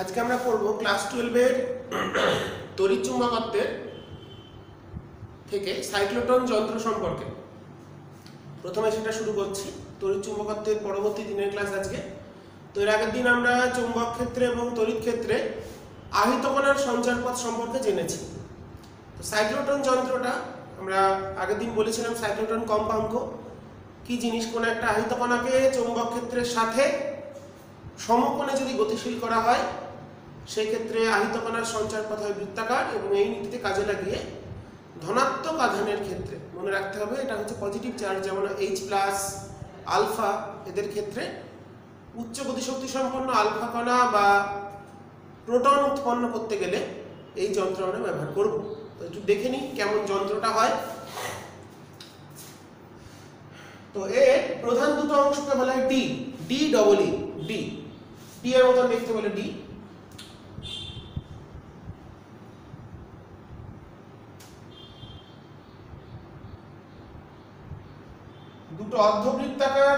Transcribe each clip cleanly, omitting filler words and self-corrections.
আজকে আমরা পড়ব ক্লাস 12 এর তড়িৎচুম্বকত্বের থেকে সাইক্লোট্রন যন্ত্র সম্পর্কে। প্রথমে সেটা শুরু করছি। তড়িৎচুম্বকত্বের পরবর্তী দিনের ক্লাস আজকে। তো এর আগের দিন আমরা চুম্বক ক্ষেত্রে এবং তড়িৎ ক্ষেত্রে আহিত কণার সঞ্চারপথ সম্পর্কে জেনেছি। তো সাইক্লোট্রন যন্ত্রটা আমরা আগের দিন বলেছিলাম সাইক্লোট্রন কম্পাঙ্ক কি জিনিস। কোনো একটা আহিত কণাকে চুম্বক ক্ষেত্রের সাথে সমকোণে যদি গতিশীল করা হয় সেই ক্ষেত্রে আহিত কণার সঞ্চারপথ হয় বৃত্তাকার, এবং এই নীতিতে কাজে লাগিয়ে ধনাত্মক আধানের ক্ষেত্রে মনে রাখতে হবে এটা হচ্ছে পজিটিভ চার্জ, যেমন H প্লাস আলফা, এদের ক্ষেত্রে উচ্চ গতিশক্তি সম্পন্ন আলফা কণা বা প্রোটন উৎপন্ন করতে গেলে এই যন্ত্র আমরা ব্যবহার করব। তো একটু দেখে নিই কেমন যন্ত্রটা হয়। তো এর প্রধান দুটো অংশকে বলা হয় D D double E D D এর মতন দেখতে বলে ডি। দুটো অর্ধবৃত্তাকার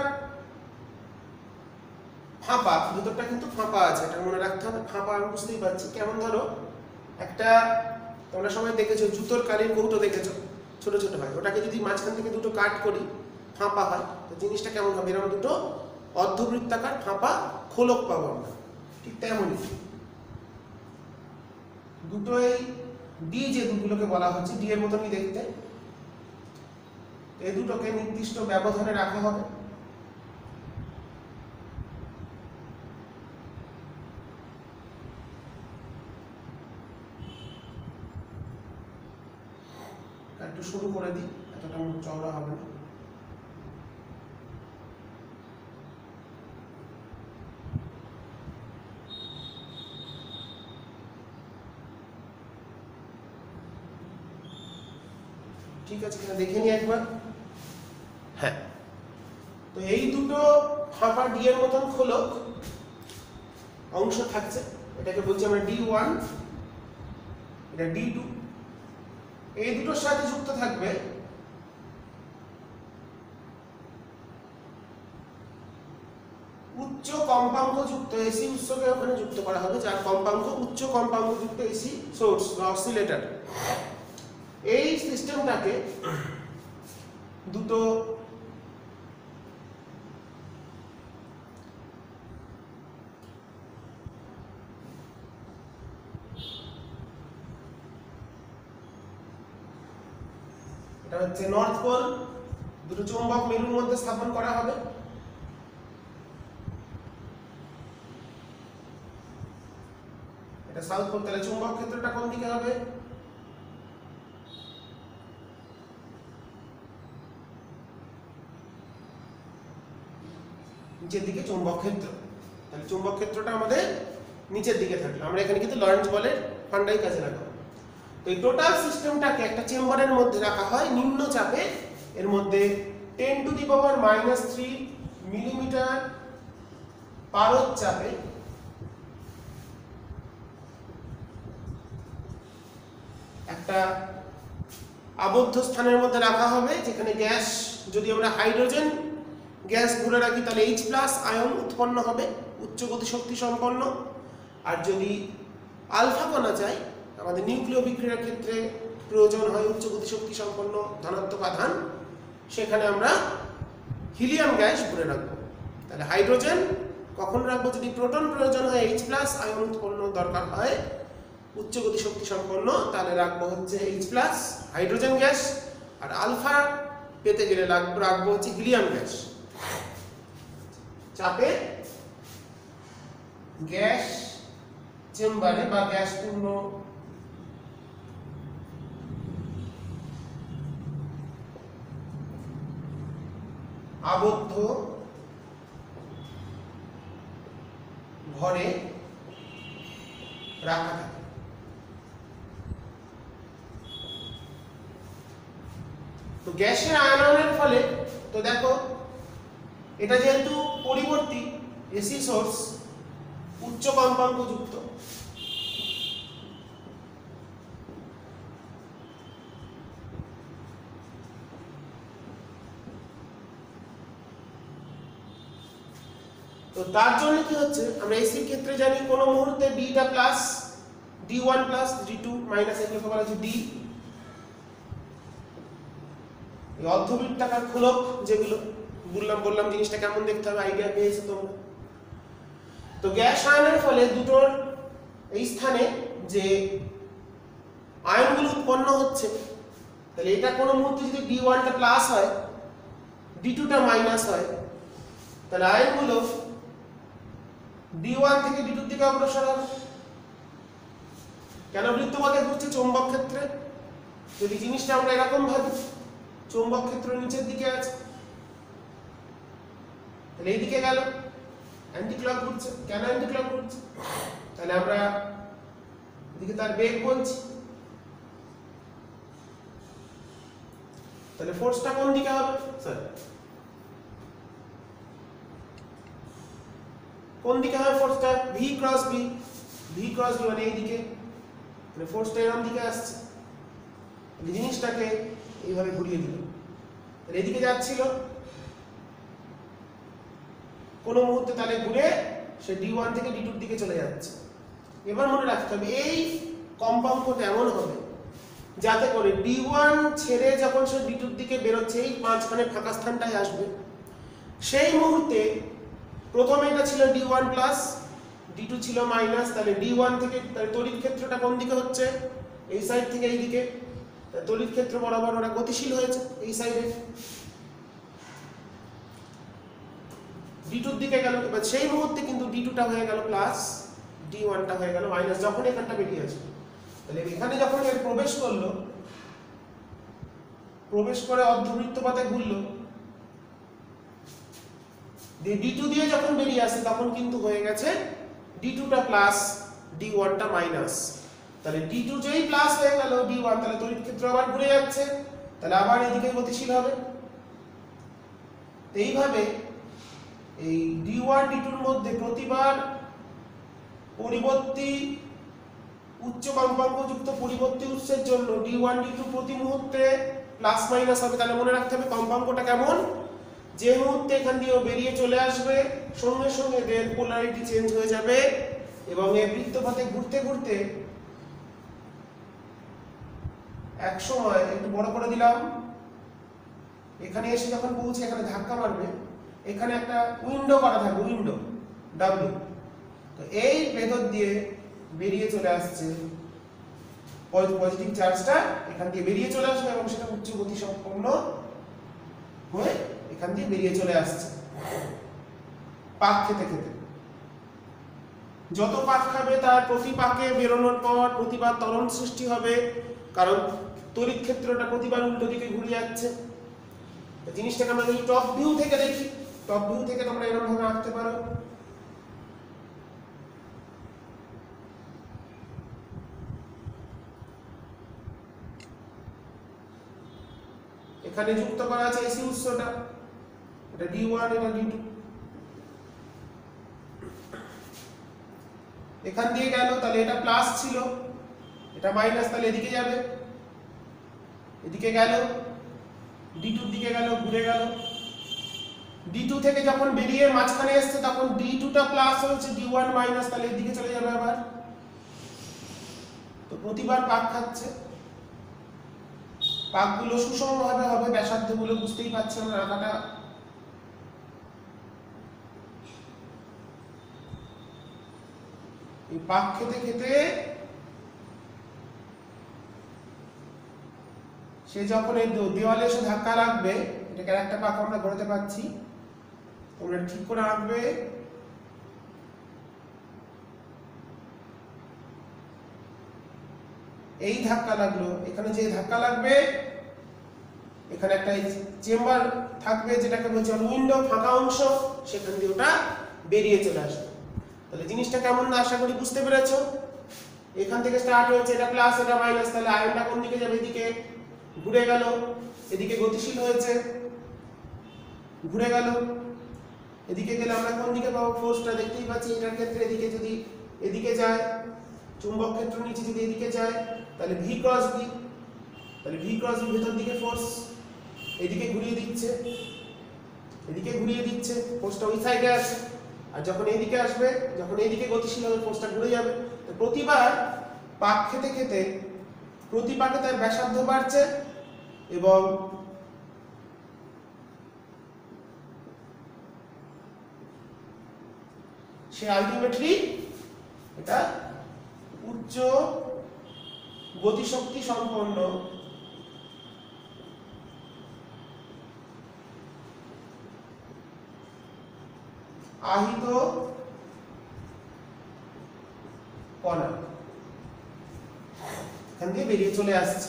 ফাঁপা, দুটোটা কিন্তু ফাঁপা আছে, এটা মনে রাখতে হবে। ফাঁপা আমি বুঝতেই পারছি কেমন, ধরো একটা তোমরা সবাই দেখেছো জুতোর কালির কৌটো দেখেছো, ছোট ছোট হয়, ওটাকে যদি মাঝখান থেকে দুটো কাট করি ফাঁপা হয়, তো জিনিসটা কেমন হবে? এরকম দুটো অর্ধবৃত্তাকার ফাঁপা খোলক পাবো আমরা। ঠিক তেমনই দুটো এই ডি, যে দুটোকে বলা হচ্ছে ডি এর মতনই দেখতে, এই দুটোকে নির্দিষ্ট ব্যবধানে রাখা হবে। একটু শুরু করে দিই, এতটা চওড়া হবে না। ঠিক আছে কিনা দেখে নিই একবার। হ্যাঁ, তো এই দুটো ফাঁপা ডি এর মতন খোলক অংশ থাকছে, এটাকে বলছি আমরা D1, এটা D2। এই দুটোর সাথে যুক্ত থাকবে উচ্চ কম্পাঙ্ক যুক্ত এসি উৎসকে ওখানে যুক্ত করা হবে, যার কম্পাঙ্ক উচ্চ কম্পাঙ্ক যুক্ত এসি সোর্স বা অসিলেটর। এই সিস্টেমটাকে দুটো এটা হচ্ছে নর্থ পোল, দুটো চুম্বক মেরুর মধ্যে স্থাপন করা হবে। এটা সাউথ পোল, তাহলে চুম্বক ক্ষেত্রটা কোন দিকে হবে? নিচের দিকে চুম্বক ক্ষেত্র, তাহলে চুম্বক ক্ষেত্রটা আমাদের নিচের দিকে থাকলো। আমরা এখানে কিন্তু লরেন্জ বলের ফান্ডাই কাজে লাগাবো। তো এই টোটাল সিস্টেমটাকে একটা চেম্বারের মধ্যে রাখা হয় নিম্ন চাপে, এর মধ্যে 10⁻³ মিলিমিটার পারদ চাপে একটা আবদ্ধ স্থানের মধ্যে রাখা হবে, যেখানে গ্যাস, যদি আমরা হাইড্রোজেন গ্যাস ভরে রাখি তাহলে H প্লাস আয়ন উৎপন্ন হবে উচ্চ গতিশক্তি সম্পন্ন। আর যদি আলফা কণা চাই, আমাদের নিউক্লিয় বিক্রিয়ার ক্ষেত্রে প্রয়োজন হয় উচ্চ গতিশক্তি সম্পন্ন ধনাত্মক আধান, সেখানে আমরা হিলিয়াম গ্যাস ভরে রাখবো। তাহলে হাইড্রোজেন কখন রাখবো? যদি প্রোটন প্রয়োজন হয়, H প্লাস আয়ন উৎপন্ন দরকার হয় উচ্চ গতিশক্তি সম্পন্ন, তাহলে রাখবো হচ্ছে H প্লাস হাইড্রোজেন গ্যাস। আর আলফা পেতে গেলে রাখবো হচ্ছে হিলিয়াম গ্যাস। চাপে গ্যাস চেম্বারে বা গ্যাস পূর্ণ আবদ্ধ ঘরে রাখা থাকে। তো গ্যাসের আয়নের ফলে, তো দেখো এটা যেহেতু পরিবর্তী এসি সোর্স উচ্চ কম্পাঙ্ক যুক্ত, তো তো তার জন্য কি হচ্ছে, আমরা এসির ক্ষেত্রে জানি কোন মুহূর্তে ডিটা plus d1 plus d2 minus এগুলোকে বলা হচ্ছে d। এই অর্ধবৃত্তাকার খোলক যেগুলো বললাম জিনিসটা কেমন দেখতে হবে, আইডিয়া পেয়েছো তোমরা। তো গ্যাস আয়নের ফলে দুটোর এই স্থানে যে আয়নগুলো উৎপন্ন হচ্ছে, তাহলে এটা কোনো মুহূর্তে যদি d1 টা প্লাস হয় d2 টা মাইনাস হয়, তাহলে আয়নগুলো d1 থেকে d2 এর দিকে অগ্রসর হবে। কেন বৃত্তপথে ঘুরছে? চৌম্বক ক্ষেত্রে। যদি জিনিসটা আমরা এরকম ভাবি, চৌম্বক ক্ষেত্র নিচের দিকে আছে, তাহলে এইদিকে গেল, অ্যান্টি ক্লক ঘুরছে। কেন অ্যান্টি ক্লক ঘুরছে? তাহলে আমরা এদিকে তার বেগ বলছি, তাহলে ফোর্সটা কোন দিকে হবে স্যার? কোন দিকে হবে ফোর্সটা? v cross b, v cross b মানে এইদিকে, তাহলে ফোর্সটা এরকম দিকে আসছে। এই জিনিসটাকে এইভাবে ঘুরিয়ে দিল, তাহলে এদিকে যাচ্ছিল কোন মুহূর্তে, তাহলে ঘুরে সে d1 থেকে d2 এর দিকে চলে যাচ্ছে। এবার মনে রাখতে হবে এই কম্পাঙ্কটা এমন হবে যাতে করে d1 ছেড়ে যখন সে d2 এর দিকে বেরোচ্ছে, এই মাঝখানে ফাঁকা স্থানটাই আসবে। সেই মুহূর্তে প্রথমে এটা ছিল d1 প্লাস, d2 ছিল মাইনাস, তাহলে d1 থেকে তাহলে তড়িৎ ক্ষেত্রটা কোন দিকে হচ্ছে? এই সাইড থেকে এই দিকে। তড়িৎ ক্ষেত্র বরাবর ওরা গতিশীল হয়েছে এই সাইডে, d2 এর দিকে গেল। এবার সেই মুহূর্তে কিন্তু d2 টা হয়ে গেল প্লাস, d1 টা হয়ে গেল মাইনাস যখন এখানটা বেরিয়ে আসবে। তাহলে এখানে যখন এর প্রবেশ করলো, প্রবেশ করে অর্ধবৃত্তপথে ঘুরলো, d2 দিয়ে যখন বেরিয়ে আসে তখন কিন্তু হয়ে গেছে d2 টা প্লাস, d1 টা মাইনাস। তাহলে d2 যেই প্লাস হয়ে গেল d1, তাহলে তড়িৎ ক্ষেত্র আবার ঘুরে যাচ্ছে, তাহলে আবার এদিকে গতিশীল হবে। এইভাবে এই d1 d2 এর মধ্যে প্রতিবার পরিবর্তী উচ্চ কম্পাঙ্কযুক্ত পরিবর্তী উৎসের জন্য d1 d2 প্রতি মুহূর্তে প্লাস মাইনাস হবে। তাহলে মনে রাখতে হবে কম্পাঙ্কটা কেমন, যে মুহূর্তে এখান দিয়ে বেরিয়ে চলে আসবে সঙ্গে সঙ্গে এদের পোলারিটি চেঞ্জ হয়ে যাবে, এবং এই বৃত্তপথে ঘুরতে ঘুরতে এক সময় একটু বড় করে দিলাম, এখানে এসে যখন পৌঁছে এখানে ধাক্কা মারবে, এখানে একটা উইন্ডো করা থাকবে, উইন্ডো W। তো এই ভেতর দিয়ে বেরিয়ে চলে আসছে পজিটিভ চার্জটা, এখান দিয়ে বেরিয়ে চলে আসবে এবং সেটা উচ্চ গতি সম্পন্ন হয়ে এখান দিয়ে বেরিয়ে চলে আসছে পাক খেতে খেতে। যত পাক খাবে তার প্রতি পাকে বেরোনোর পর প্রতিবার ত্বরণ সৃষ্টি হবে, কারণ তড়িৎ ক্ষেত্রটা প্রতিবার উল্টো দিকে ঘুরে যাচ্ছে। জিনিসটাকে আমরা যদি টপ ভিউ থেকে দেখি, টপ ভিউ থেকে তোমরা এরকম ভাবে আঁকতে পারো। এখানে যুক্ত করা আছে এসি উৎসটা, এটা d1 এটা d2, এখান দিয়ে গেল, তাহলে এটা প্লাস ছিল, এটা মাইনাস, তাহলে এদিকে যাবে, এদিকে গেল d2 এর দিকে গেল, ঘুরে গেল। d2 থেকে যখন বেরিয়ে মাঝখানে আসছে তখন d2 টা প্লাস হচ্ছে, d1 মাইনাস, তাহলে এদিকে চলে যাবে আবার। তো প্রতিবার পাক খাচ্ছে, পাকগুলো সুষমভাবে হবে, ব্যাসার্ধগুলো বুঝতেই পারছি আমরা আঁকাটা। এই পাক খেতে খেতে সে যখন এই দেওয়ালে এসে ধাক্কা লাগবে, এটাকে একটা পাক আমরা ঘোরাতে পারছি, তোমরা ঠিক করে আঁকবে। এই ধাক্কা লাগলো, এখানে যে ধাক্কা লাগবে এখানে একটা চেম্বার থাকবে যেটাকে বলছে উইন্ডো, ফাঁকা অংশ, সেখান দিয়ে ওটা বেরিয়ে চলে আসবে। তাহলে জিনিসটা কেমন না আশা করি বুঝতে পেরেছো। এখান থেকে স্টার্ট হয়েছে, এটা প্লাস এটা মাইনাস, তাহলে আয়নটা কোন দিকে যাবে? এদিকে ঘুরে গেল, এদিকে গতিশীল হয়েছে, ঘুরে গেল, এদিকে গেলে আমরা কোন দিকে পাবো? ফোর্সটা দেখতেই পাচ্ছি এটার ক্ষেত্রে এদিকে যদি এদিকে যায়, চুম্বক ক্ষেত্র নিচে যদি এদিকে যায় তাহলে v ক্রস b, তাহলে v ক্রস b ভেতর দিকে ফোর্স, এদিকে ঘুরিয়ে দিচ্ছে, এদিকে ঘুরিয়ে দিচ্ছে, ফোর্সটা ওই সাইডে আছে, আর যখন এইদিকে আসবে, যখন এইদিকে গতিশীল হবে ফোর্সটা ঘুরে যাবে। তো প্রতিবার পাক খেতে খেতে প্রতি পাকে তার ব্যাসার্ধ বাড়ছে এবং সে আলটিমেটলি এটা উচ্চ গতিশক্তি সম্পন্ন আহিত কণা এখান দিয়ে বেরিয়ে চলে আসছে।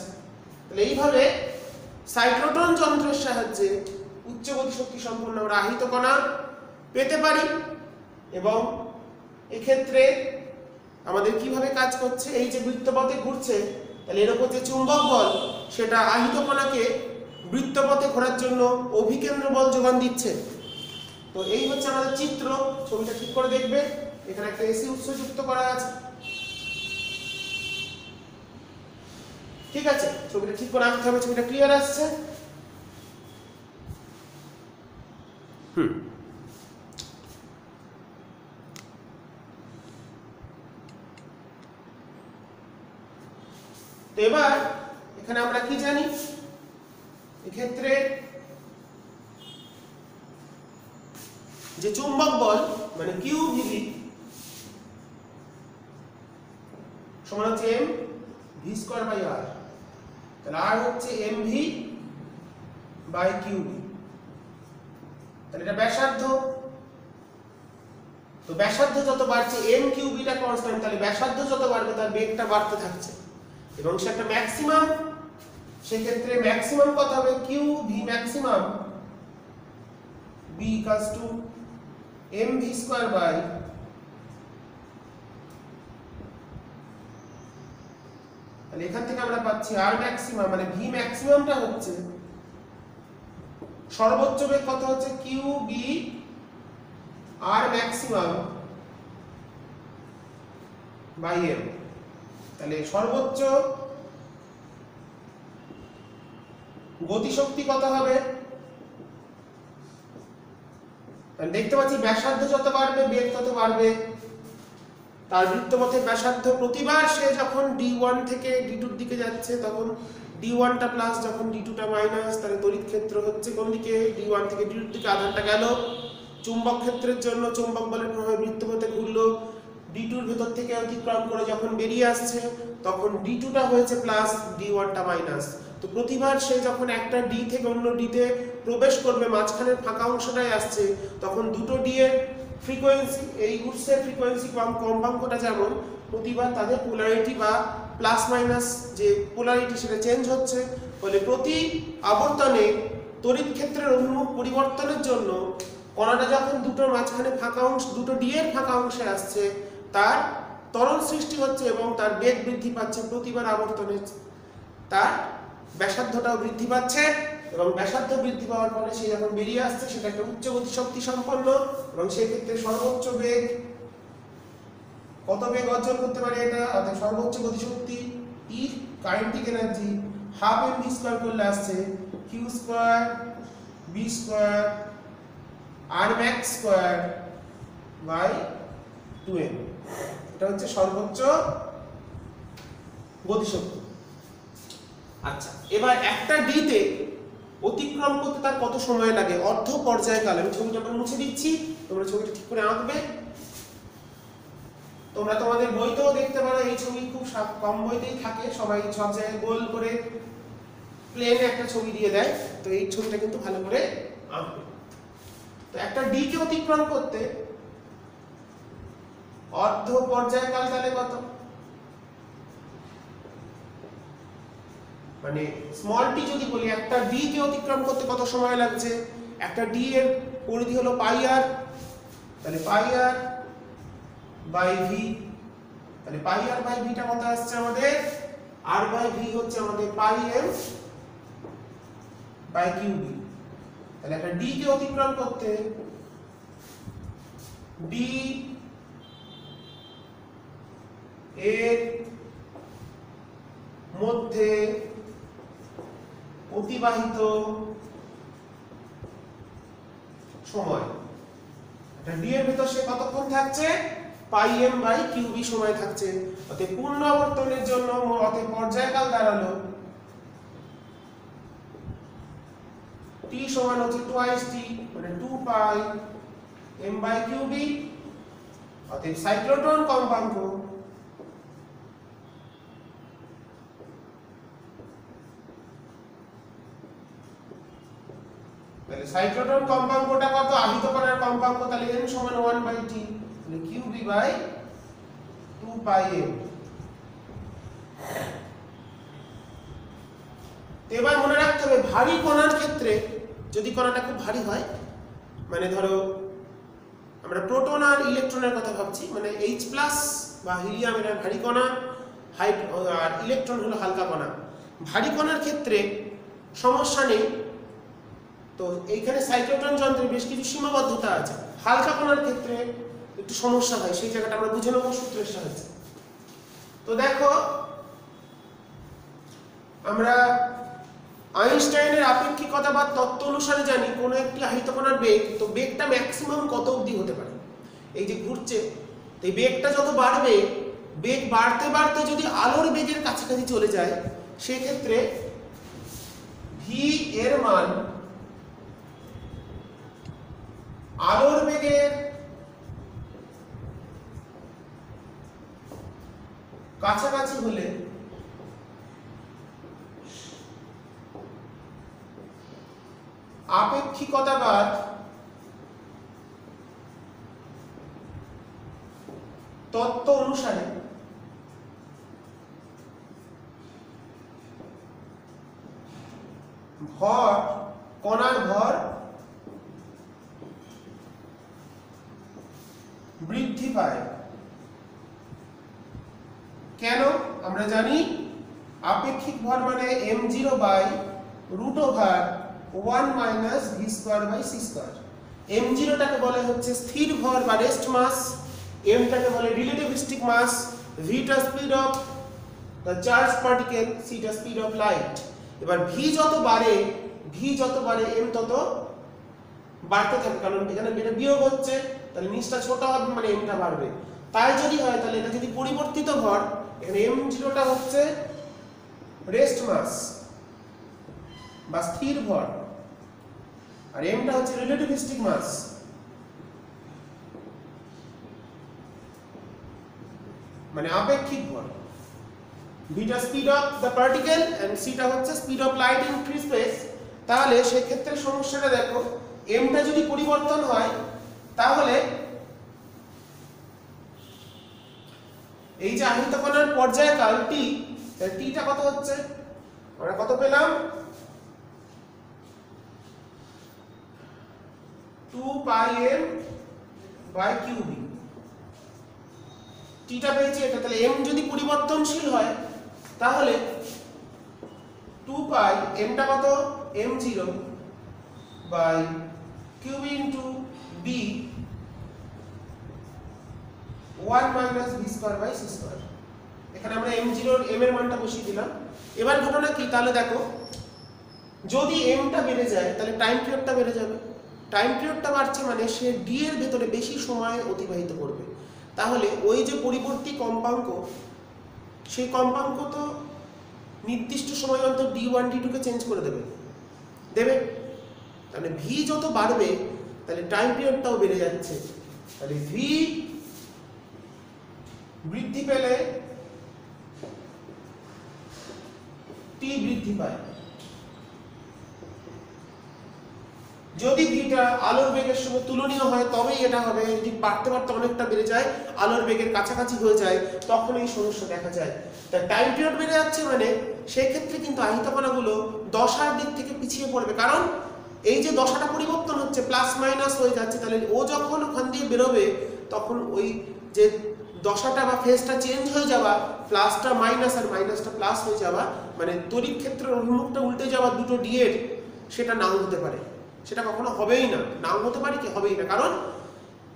তাহলে এইভাবে সাইক্লোট্রন যন্ত্রের সাহায্যে উচ্চ গতিশক্তি সম্পন্ন আমরা আহিত কণা পেতে পারি। এবং এক্ষেত্রে আমাদের কিভাবে কাজ করছে, এই যে বৃত্তপথে ঘুরছে, তাহলে এর উপর যে চুম্বক বল সেটা আহিত কণাকে বৃত্তপথে ঘোরার জন্য অভিকেন্দ্র বল যোগান দিচ্ছে। তো এই হচ্ছে আমাদের চিত্র। ছবিটা ঠিক করে দেখবে, এখানে একটা এসি উৎস যুক্ত করা আছে। ঠিক আছে, ছবিটা ঠিক করে আঁকতে হবে। ছবিটা ক্লিয়ার আসছে? তো এবার এখানে আমরা কি জানি, এক্ষেত্রে যে চুম্বক বল মানে QVB সমান হচ্ছে m v square by r। তাহলে r হচ্ছে mv বাই qb। তাহলে এটা ব্যাসার্ধ। তো ব্যাসার্ধ যত বাড়ছে m qb টা কনস্ট্যান্ট, তাহলে ব্যাসার্ধ যত বাড়বে তার বেগটা বাড়তে থাকছে এবং সে একটা ম্যাক্সিমাম। সেক্ষেত্রে ম্যাক্সিমাম কত হবে? qv maximum b equals to mv square by তাহলে এখান থেকে আমরা পাচ্ছি r ম্যাক্সিমাম মানে v ম্যাক্সিমামটা হচ্ছে সর্বোচ্চ বেগ কত হচ্ছে qb r maximum by m। তাহলে সর্বোচ্চ গতিশক্তি কত হবে? দেখতে পাচ্ছি ব্যাসার্ধ যত বাড়বে বেগ তত বাড়বে। তার বৃত্তপথের ব্যাসার্ধ প্রতিবার সে যখন d1 থেকে d2 এর দিকে যাচ্ছে তখন d1 টা প্লাস, যখন d2 টা মাইনাস, তাহলে তড়িৎ ক্ষেত্র হচ্ছে কোন দিকে? d1 থেকে d2 এর দিকে আধানটা গেল। চুম্বক ক্ষেত্রের জন্য চুম্বক বলের প্রভাবে বৃত্তপথে ঘুরলো, d2 এর ভেতর থেকে অতিক্রম করে যখন বেরিয়ে আসছে তখন d2 টা হয়েছে প্লাস, d1 টা মাইনাস। তো প্রতিবার সে যখন একটা d থেকে অন্য d তে প্রবেশ করবে, মাঝখানের ফাঁকা অংশটাই আসছে, তখন দুটো d এর ফ্রিকোয়েন্সি, এই উৎসের ফ্রিকোয়েন্সি কম্পাঙ্কটা যেমন প্রতিবার তাদের পোলারিটি বা প্লাস মাইনাস যে পোলারিটি সেটা চেঞ্জ হচ্ছে। ফলে প্রতি আবর্তনে তড়িৎ ক্ষেত্রের উন্মুখ পরিবর্তনের জন্য কণাটা যখন দুটোর মাঝখানে ফাঁকা অংশ, দুটো d এর ফাঁকা অংশে আসছে, তার ত্বরণ সৃষ্টি হচ্ছে এবং তার বেগ বৃদ্ধি পাচ্ছে। প্রতিবার আবর্তনে তার ব্যাসার্ধটাও বৃদ্ধি পাচ্ছে এবং ব্যাসার্ধ বৃদ্ধি পাওয়ার ফলে সে যখন বেরিয়ে আসছে সেটা একটা উচ্চ গতিশক্তি সম্পন্ন এবং সেই ক্ষেত্রে সর্বোচ্চ বেগ কত বেগ অর্জন করতে পারে এটা? অর্থাৎ সর্বোচ্চ গতিশক্তি E kinetic energy half mv square করলে আসছে q square b square r max square by 2m। এটা হচ্ছে সর্বোচ্চ গতিশক্তি। আচ্ছা, এবার একটা d তে অতিক্রম করতে তার কত সময় লাগে? অর্ধ পর্যায়কাল। আমি ছবিটা মুছে দিচ্ছি, তোমরা ছবিটা ঠিক করে আঁকবে। তোমরা তোমাদের বইতেও দেখতে পারো, এই ছবি খুব কম বইতেই থাকে, সবাই সব জায়গায় গোল করে প্লেনে একটা ছবি দিয়ে দেয়। তো এই ছবিটা কিন্তু ভালো করে আঁকবে। তো একটা d কে অতিক্রম করতে অর্ধ পর্যায়কাল তাহলে কত? মানে স্মল t যদি বলি, একটা d কে অতিক্রম করতে কত সময় লাগছে? একটা d এর পরিধি হলো পাই r, তাহলে পাই r বাই v। তাহলে পাই r বাই v টা কত আসছে আমাদের? r বাই v হচ্ছে আমাদের পাই m বাই qb। তাহলে একটা d কে অতিক্রম করতে d এর মধ্যে অতিবাহিত সময়, এটা ডি এর ভিতর সে কতক্ষণ থাকছে পাই এম বাই কিউবি সময় থাকছে। অতএব পূর্ণ আবর্তনের জন্য অতএব পর্যায়কাল দাঁড়ালো t সমান হচ্ছে টুয়াইস টি মানে 2 পাই m বাই কিউবি। অতএব সাইক্লোট্রন কম্পাঙ্ক তাহলে সাইক্লোট্রন কম্পাঙ্কটা কত আহিত কণার কম্পাঙ্ক তাহলে n সমান 1 বাই t তাহলে কিউবি বাই 2 পাই m। এবার মনে রাখতে হবে ভারী কণার ক্ষেত্রে যদি কণাটা খুব ভারী হয় মানে ধরো আমরা প্রোটন আর ইলেকট্রনের কথা ভাবছি মানে H+ বা হিলিয়াম এর ভারী কণা আর ইলেকট্রন হলো হালকা কণা। ভারী কণার ক্ষেত্রে সমস্যা নেই, তো এইখানে সাইক্লোট্রন যন্ত্রে বেশ কিছু সীমাবদ্ধতা আছে। হালকা কণার ক্ষেত্রে একটু সমস্যা হয়, সেই জায়গাটা আমরা বুঝে নেব সূত্রের সাহায্যে। তো দেখো আমরা আইনস্টাইনের আপেক্ষিকতা বা তত্ত্ব অনুসারে জানি কোন একটি আহিত কণার বেগ, তো বেগটা ম্যাক্সিমাম কত অবধি হতে পারে। এই যে ঘুরছে তো এই বেগটা যত বাড়বে, বেগ বাড়তে বাড়তে যদি আলোর বেগের কাছাকাছি চলে যায় সেই ক্ষেত্রে v এর মান আলোর বেগের কাছাকাছি হলে আপেক্ষিকতাবাদ তত্ত্ব অনুসারে ভর কণার ভর বৃদ্ধি পায়। কেন? আমরা জানি আপেক্ষিক ভর মানে m0 by root over 1 minus v square by c square. m0 টাকে বলে হচ্ছে স্থির ভর বা রেস্ট মাস, m টাকে বলে রিলেটিভিস্টিক মাস, v টা speed of the charge particle, c টা স্পিড অফ লাইট। এবার v যত বাড়ে m তত বাড়তে থাকে, কারণ এখানে এটা বিয়োগ হচ্ছে তাহলে নিচটা ছোট হবে মানে m টা বাড়বে। তাই যদি হয় তাহলে এটা যদি পরিবর্তিত ভর, এখানে m0 টা হচ্ছে রেস্ট মাস বা স্থির ভর আর m টা হচ্ছে রিলেটিভিস্টিক মাস। মানে আপেক্ষিক ভর। v টা speed of the particle and c টা হচ্ছে speed of light in free space. তাহলে সেই ক্ষেত্রে সমস্যাটা দেখো, m টা যদি পরিবর্তন হয় তাহলে এই যে আহিত কণার পর্যায়কাল t, t টা কত হচ্ছে আমরা কত পেলাম 2 পাই m বাই কিউবি। t টা পেয়েছি এটা, তাহলে m যদি পরিবর্তনশীল হয় তাহলে 2 পাই m টা কত m0 by QB into b 1 minus v square by c square. এখানে আমরা m0 m এর মানটা বসিয়ে দিলাম। এবার ঘটনা কি, তাহলে দেখো যদি m টা বেড়ে যায় তাহলে টাইম পিরিয়ডটা বেড়ে যাবে। টাইম পিরিয়ডটা বাড়ছে মানে সে d এর ভেতরে বেশি সময় অতিবাহিত করবে। তাহলে ওই যে পরিবর্তী কম্পাঙ্ক, সেই কম্পাঙ্ক তো নির্দিষ্ট সময় অন্তর d1 d2 কে চেঞ্জ করে দেবে। তাহলে v যত বাড়বে তাহলে টাইম পিরিয়ডটাও বেড়ে যাচ্ছে। তাহলে v বৃদ্ধি পেলে t বৃদ্ধি পায়। যদি v টা আলোর বেগের সঙ্গে তুলনীয় হয় তবেই এটা হবে। যদি বাড়তে বাড়তে অনেকটা বেড়ে যায়, আলোর বেগের কাছাকাছি হয়ে যায়, তখন এই সমস্যা দেখা যায়। তাই টাইম পিরিয়ড বেড়ে যাচ্ছে মানে সেই ক্ষেত্রে কিন্তু আহিত কণাগুলো দশার দিক থেকে পিছিয়ে পড়বে, কারণ এই যে দশাটা পরিবর্তন হচ্ছে প্লাস মাইনাস হয়ে যাচ্ছে। তাহলে ও যখন ওখান দিয়ে বেরোবে তখন ওই যে দশাটা বা ফেজটা চেঞ্জ হয়ে যাওয়া, প্লাসটা মাইনাস আর মাইনাসটা প্লাস হয়ে যাওয়া, মানে তড়িৎ ক্ষেত্রের অভিমুখটা উল্টে যাওয়া দুটো ডি এর, সেটা নাও হতে পারে। সেটা কখনো হবেই না, নাও হতে পারে কি হবেই না, কারণ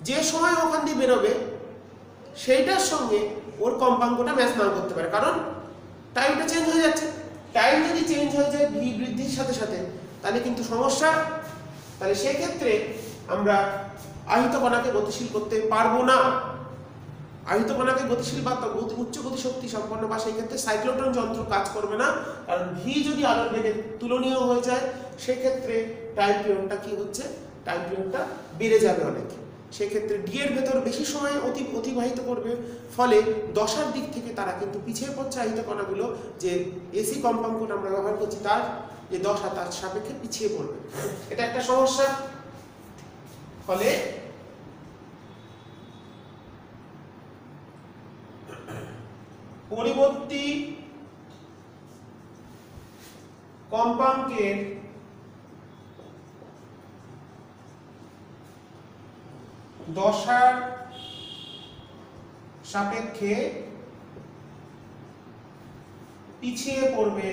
যে সময় ওখান দিয়ে বেরোবে সেইটার সঙ্গে ওর কম্পাঙ্কটা ম্যাচ নাও করতে পারে, কারণ টাইমটা চেঞ্জ হয়ে যাচ্ছে। টাইম যদি চেঞ্জ হয়ে যায় ভি বৃদ্ধির সাথে সাথে তাহলে কিন্তু সমস্যা। তাহলে সেই ক্ষেত্রে আমরা আহিত কণাকে গতিশীল করতে পারবো না। আহিত কণাকে গতিশীল বা উচ্চ গতি শক্তি সম্পন্ন বা সেই ক্ষেত্রে সাইক্লোট্রন যন্ত্র কাজ করবে না, কারণ ভি যদি আলোর বেগের তুলনীয় হয়ে যায় সেই ক্ষেত্রে টাইম পিরিয়ডটা কি হচ্ছে, টাইম পিরিয়ডটা বেড়ে যাবে অনেক। সেক্ষেত্রে ডি এর ভেতর বেশি সময় অতিবাহিত করবে, ফলে দশার দিক থেকে তারা কিন্তু পিছিয়ে পড়ছে। আহিত কণাগুলো যে এসি কম্পাঙ্কটা আমরা ব্যবহার করছি তার যে দশা তার সাপেক্ষে পিছিয়ে পড়বে, এটা একটা সমস্যা। ফলে পরিবর্তী কম্পাঙ্কের দশার সাপেক্ষে পিছিয়ে পড়বে,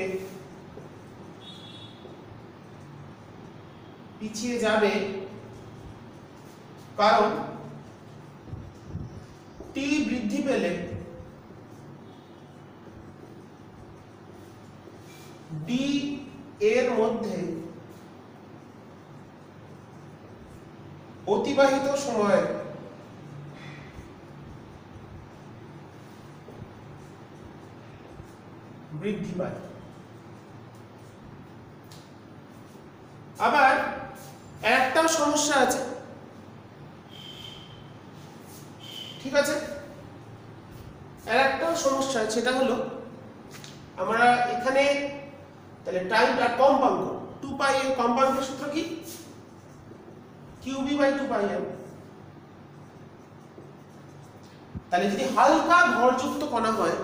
পিছিয়ে যাবে, কারণ টি বৃদ্ধি পেলে ডি এর মধ্যে অতিবাহিত সময় বৃদ্ধি পায়। আবার একটা সমস্যা আছে, ঠিক আছে, একটা সমস্যা সেটা হলো আমরা এখানে তাহলে টাইম আর কম্পাঙ্ক 2 পাই এর কম্পাঙ্কের সূত্র কি, কিউবি বাই 2 পাই এম। তাহলে যদি হালকা ভরযুক্ত কণা হয়,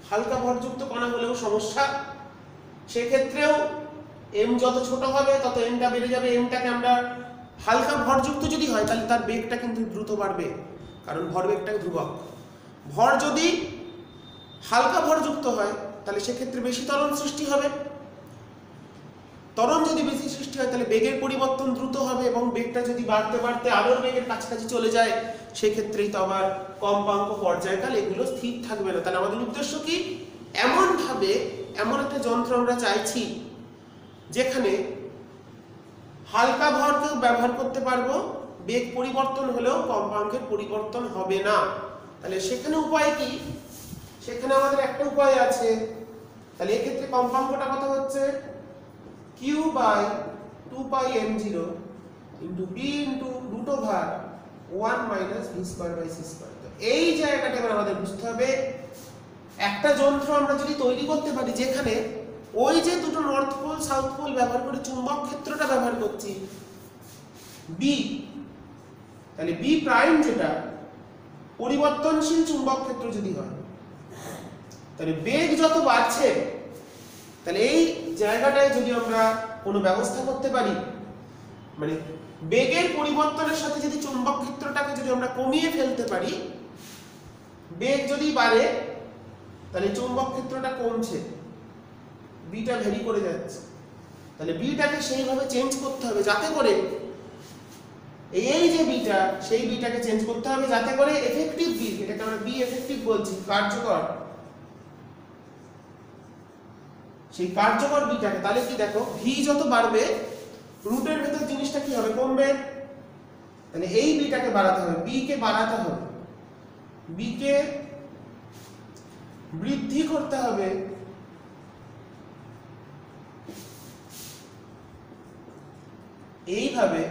হালকা ভরযুক্ত কণা হলেও সমস্যা, সেক্ষেত্রেও এম যত ছোট হবে তত এমটা বেড়ে যাবে। এমটাকে আমরা হালকা ভরযুক্ত যদি হয় তাহলে তার বেগটা কিন্তু দ্রুত বাড়বে, কারণ ভরবেগটা ধ্রুবক। ভর যদি হালকা ভরযুক্ত হয় তাহলে সেক্ষেত্রে বেশি ত্বরণ সৃষ্টি হবে, ত্বরণ যদি বেশি সৃষ্টি হয় তাহলে বেগের পরিবর্তন দ্রুত হবে, এবং বেগটা যদি বাড়তে বাড়তে আলোর বেগের কাছাকাছি চলে যায় সেক্ষেত্রেই তো আবার কম্পাঙ্ক পর্যায়কাল এগুলো স্থির থাকবে না। তাহলে আমাদের উদ্দেশ্য কি, এমনভাবে এমন একটা যন্ত্র আমরা চাইছি যেখানে হালকা ভরকেও ব্যবহার করতে পারবো, বেগ পরিবর্তন হলেও কম্পাঙ্কের পরিবর্তন হবে না। তাহলে সেখানে উপায় কি, সেখানে আমাদের একটা উপায় আছে। তাহলে এক্ষেত্রে কম্পাঙ্কটা কত হচ্ছে, q by 2 pi m0 into b into root over 1 minus v square by c square. তো এই জায়গাটা এবার আমাদের বুঝতে হবে, একটা যন্ত্র আমরা যদি তৈরি করতে পারি যেখানে ওই যে দুটো নর্থ পোল সাউথ পোল ব্যবহার করে চুম্বক ক্ষেত্রটা ব্যবহার করছি b, তাহলে b প্রাইম যেটা পরিবর্তনশীল চুম্বক ক্ষেত্র যদি হয়, তাহলে বেগ যত বাড়ছে, তাহলে এই জায়গাটায় যদি আমরা কোনো ব্যবস্থা করতে পারি, মানে বেগের পরিবর্তনের সাথে যদি চুম্বক ক্ষেত্রটাকে যদি আমরা কমিয়ে ফেলতে পারি, বেগ যদি বাড়ে তাহলে চুম্বক ক্ষেত্রটা কমছে, বিটা ভ্যারি করে যাচ্ছে, তাহলে বিটাকে সেইভাবে চেঞ্জ করতে হবে যাতে করে এই যে বিটা, সেই বিটাকে চেঞ্জ করতে হবে যাতে করে এফেক্টিভ বি, এটাকে আমরা বি এফেক্টিভ বলছি, কার্যকর, সেই কার্যকর বিটাকে, তাহলে কি দেখো ভি যত বাড়বে রুটের ভেতর জিনিসটা কি হবে, কমবে। তাহলে এই বিটাকে বাড়াতে হবে, বি কে বাড়াতে হবে, বি কে বৃদ্ধি করতে হবে, এইভাবে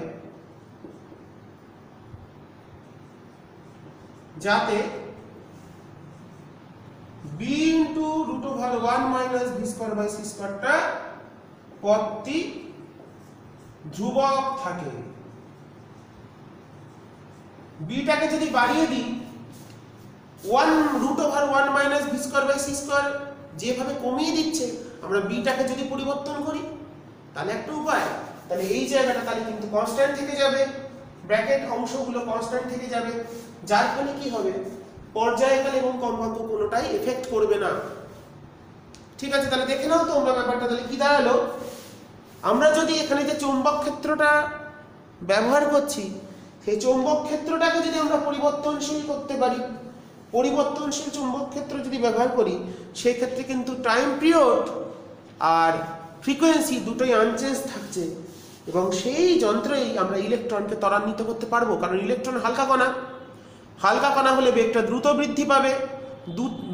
যাতে b into root over 1 minus v square by c স্কয়ারটা পদটি ধ্রুবক থাকে। বিটাকে যদি বাড়িয়ে দিই 1 root over 1 minus v square by c square যেভাবে কমিয়ে দিচ্ছে, আমরা বিটাকে যদি পরিবর্তন করি তাহলে একটা উপায়, তাহলে এই জায়গাটা তাহলে কিন্তু কনস্ট্যান্ট থেকে যাবে, ব্র্যাকেট অংশগুলো কনস্ট্যান্ট থেকে যাবে, যার ফলে কি হবে, পর্যায়কাল এবং কম্পাঙ্ক কোনোটাই এফেক্ট করবে না। ঠিক আছে, তাহলে দেখে নাও তোমরা ব্যাপারটা। তাহলে কি দাঁড়ালো, আমরা যদি এখানে যে চৌম্বক ক্ষেত্রটা ব্যবহার করছি সেই চৌম্বক ক্ষেত্রটাকে যদি আমরা পরিবর্তনশীল করতে পারি, পরিবর্তনশীল চৌম্বক ক্ষেত্র যদি ব্যবহার করি, সেই ক্ষেত্রে কিন্তু টাইম পিরিয়ড আর ফ্রিকোয়েন্সি দুটোই আনচেঞ্জ থাকছে, এবং সেই যন্ত্রেই আমরা ইলেকট্রনকে ত্বরান্বিত করতে পারবো, কারণ ইলেকট্রন হালকা কণা। হালকা কণা হলে বেগটা দ্রুত বৃদ্ধি পাবে।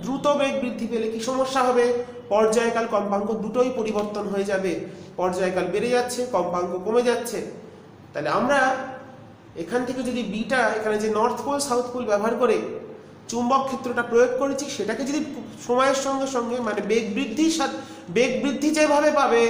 দ্রুত বেগ বৃদ্ধি পেলে কি সমস্যা হবে? পর্যায়কাল কম্পাঙ্ক দুটোই পরিবর্তন হয়ে যাবে। পর্যায়কাল বেড়ে যাচ্ছে, কম্পাঙ্ক কমে যাচ্ছে। তাহলে আমরা এখান থেকে যদি বিটা, এখানে যে নর্থ পোল সাউথ পোল ব্যবহার করে চুম্বক ক্ষেত্রটা প্রয়োগ করেছি, সেটাকে যদি সময়ের সঙ্গে সঙ্গে মানে বেগ বৃদ্ধি যেভাবে পাবে,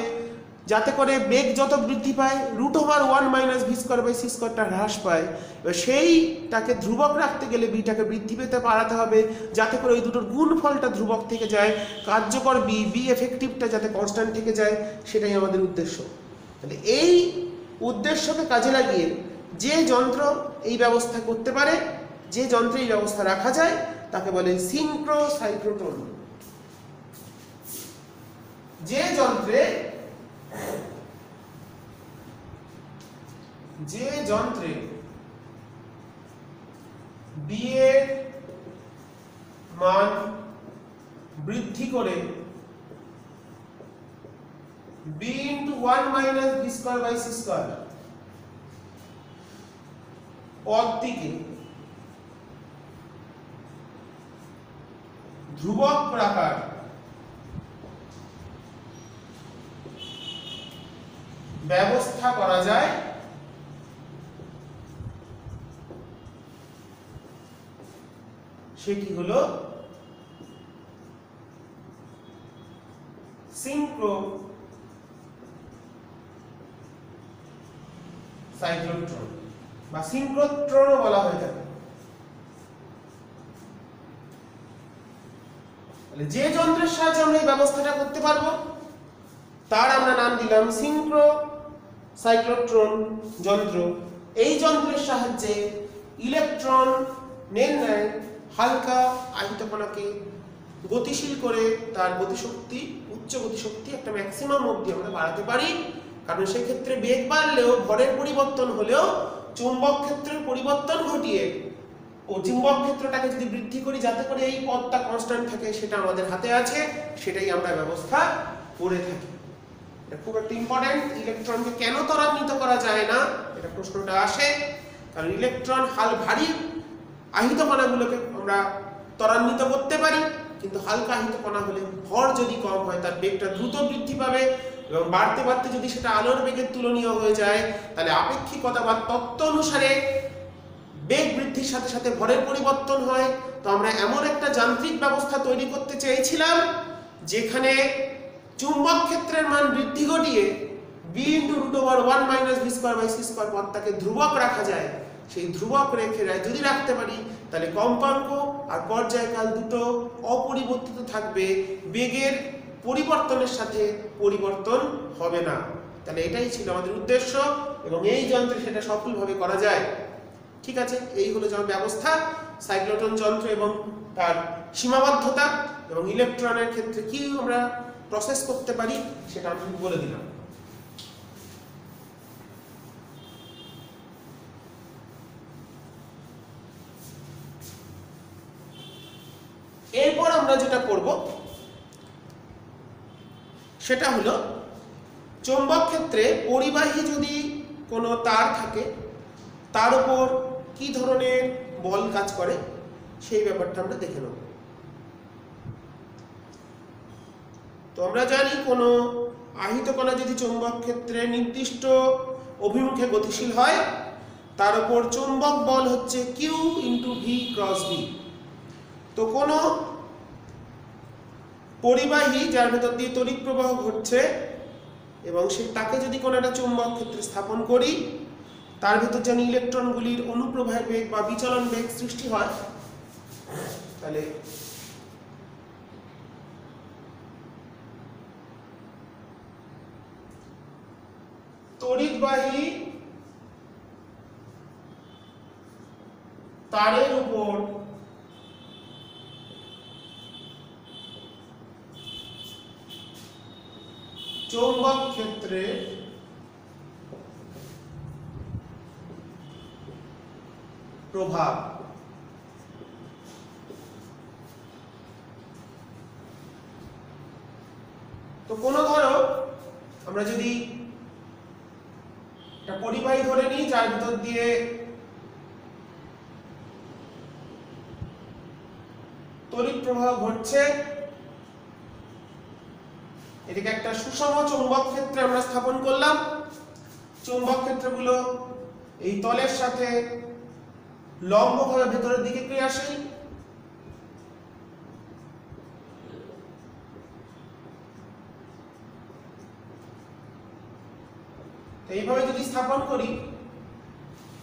যাতে করে বেগ যত বৃদ্ধি পায় √1 - v²/c² হ্রাস পায়, এবার সেইটাকে ধ্রুবক রাখতে গেলে বিটাকে বৃদ্ধি পেতে বাড়াতে হবে, যাতে করে ওই দুটোর গুণফলটা ধ্রুবক থেকে যায়, কার্যকর বি এফেক্টিভটা যাতে কনস্ট্যান্ট থেকে যায়, সেটাই আমাদের উদ্দেশ্য। তাহলে এই উদ্দেশ্যকে কাজে লাগিয়ে যে যন্ত্র এই ব্যবস্থা করতে পারে, যে যন্ত্রে এই ব্যবস্থা রাখা যায়, তাকে বলে সিনক্রোসাইক্লোট্রন। যে যন্ত্রে বি এর মান বৃদ্ধি করে b × 1 - v²/c² পদটিকে ধ্রুবক রাখার ব্যবস্থা করা যায়, সেটি হলো সিনক্রোসাইক্লোট্রন বা সিনক্রোট্রনও বলা হয়ে থাকে। যে যন্ত্রের সাহায্যে আমরা এই ব্যবস্থাটা করতে পারবো তার আমরা নাম দিলাম সিনক্রোসাইক্লোট্রন যন্ত্র। এই যন্ত্রের সাহায্যে ইলেকট্রন নেয় হালকা আহিত কণাকে গতিশীল করে তার গতিশক্তি, উচ্চ গতিশক্তি একটা ম্যাক্সিমাম অবধি আমরা বাড়াতে পারি। কারণ সেই ক্ষেত্রে বেগ বাড়লেও, ভরের পরিবর্তন হলেও চুম্বক ক্ষেত্রের পরিবর্তন ঘটিয়ে ও চুম্বক ক্ষেত্রটাকে যদি বৃদ্ধি করি যাতে করে এই পদটা কনস্ট্যান্ট থাকে, সেটা আমাদের হাতে আছে, সেটাই আমরা ব্যবস্থা করে থাকি। এটা খুব একটা ইম্পর্টেন্ট। ইলেকট্রনকে কেন ত্বরান্বিত করা যায় না, এটা প্রশ্নটা আসে। কারণ ইলেকট্রন ভারী আহিত কণাগুলোকে আমরা ত্বরান্বিত করতে পারি, কিন্তু হালকা আহিত কণা হলে ভর যদি কম হয় তার বেগটা দ্রুত বৃদ্ধি পাবে, এবং বাড়তে বাড়তে যদি সেটা আলোর বেগের তুলনীয় হয়ে যায়, তাহলে আপেক্ষিকতা বা তত্ত্ব অনুসারে বেগ বৃদ্ধির সাথে সাথে ভরের পরিবর্তন হয়। তো আমরা এমন একটা যান্ত্রিক ব্যবস্থা তৈরি করতে চেয়েছিলাম যেখানে চুম্বক ক্ষেত্রের মান বৃদ্ধি ঘটিয়ে b × √1 - v²/c² পদটাকে ধ্রুবক রাখা যায়। সেই ধ্রুবক রেখে যদি রাখতে পারি, তাহলে কম্পাঙ্ক আর পর্যায়কাল দুটো অপরিবর্তিত থাকবে, বেগের পরিবর্তনের সাথে পরিবর্তন হবে না। তাহলে এটাই ছিল আমাদের উদ্দেশ্য, এবং এই যন্ত্রে সেটা সফলভাবে করা যায়। ঠিক আছে, এই হলো যেমন ব্যবস্থা, সাইক্লোট্রন যন্ত্র এবং তার সীমাবদ্ধতা, এবং ইলেকট্রনের ক্ষেত্রে কি আমরা প্রসেস করতে পারি সেটা আমি বলে দিলাম। এরপর আমরা যেটা করব সেটা হলো চৌম্বক ক্ষেত্রে পরিবাহী যদি কোনো তার থাকে তার উপর কি ধরনের বল কাজ করে সেই ব্যাপারটা আমরা দেখে নেব। তো আমরা জানি কোনো আহিত কণা যদি চৌম্বক ক্ষেত্রে নির্দিষ্ট অভিমুখে গতিশীল হয়, তার উপর চৌম্বক বল হচ্ছে Q × V × B। তো কোনো পরিবাহী যার ভেতর দিয়ে তড়িৎ প্রবাহ ঘটছে এবং তাকে যদি কোনো একটা চৌম্বক ক্ষেত্রে স্থাপন করি, তার ভেতর যেন ইলেকট্রনগুলির অনুপ্রবাহের বেগ বা বিচলন বেগ সৃষ্টি হয়, তাহলে তড়িৎবাহী তারের উপর চৌম্বক ক্ষেত্রে প্রভাব। তো কোনো ধরো আমরা যদি পরিবাহী ধরে নিই যার ভিতর দিয়ে তড়িৎ প্রবাহ ঘটছে, এটাকে একটা সুষম চৌম্বক ক্ষেত্রে আমরা স্থাপন করলাম। চৌম্বক ক্ষেত্রগুলো এই তলের সাথে লম্বভাবে ভেতরের দিকে ক্রিয়াশীল। এইভাবে যদি স্থাপন করি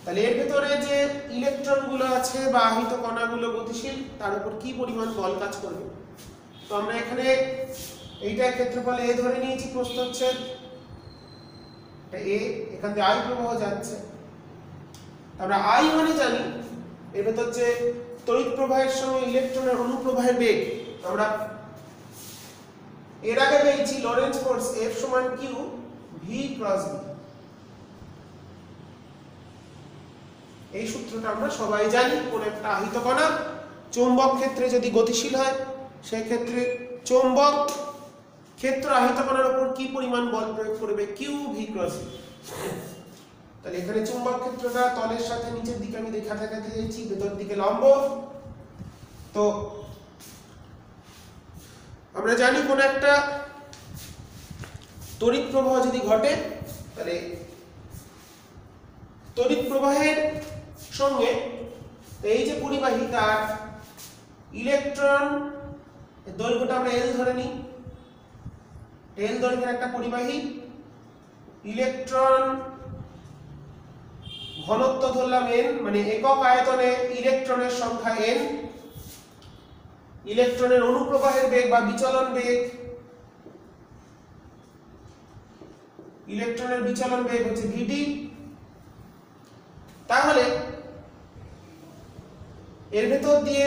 তাহলে এর ভেতরে যে ইলেকট্রনগুলো আছে বা আহিত কণাগুলো গতিশীল, তার উপর কি পরিমাণ বল কাজ করবে। তো আমরা এখানে এইটা ক্ষেত্রফল এ ধরে নিয়েছি, প্রস্থচ্ছেদ এটা এ, এখান থেকে আই প্রবাহ যাচ্ছে। আমরা আই মানে জানি এর ভেতর যে তড়িৎ প্রবাহের সঙ্গে ইলেকট্রনের অনুপ্রবাহের বেগ আমরা এর আগে পেয়েছি লরেন্টজ ফোর্স F সমান Q V ক্রস B। এই সূত্রটা আমরা সবাই জানি। কোন একটা আহিত কণা চৌম্বক ক্ষেত্রে যদি গতিশীল হয় সেই ক্ষেত্রে চৌম্বক ক্ষেত্র আহিত কণার উপর কি পরিমাণ বল প্রয়োগ করবে, Q V ক্রস B। তাহলে এখানে চৌম্বক ক্ষেত্রটা তলের সাথে নিচের দিকে আমি দেখাতে যাচ্ছি, ভেতর দিকে লম্ব। তো আমরা জানি কোন একটা তড়িৎ প্রবাহ যদি ঘটে তাহলে তড়িৎ প্রবাহের সঙ্গে এই যে পরিবাহী তার ইলেকট্রন দৈর্ঘ্যটা আমরা L ধরে নিই, L দৈর্ঘ্যের একটা পরিবাহী, ইলেকট্রন ঘনত্ব ধরলাম n, মানে একক আয়তনে ইলেকট্রনের সংখ্যা n, ইলেকট্রনের অনুপ্রবাহের বেগ বা বিচলন বেগ, ইলেকট্রনের বিচলন বেগ হচ্ছে vd। তাহলে এর ভেতর দিয়ে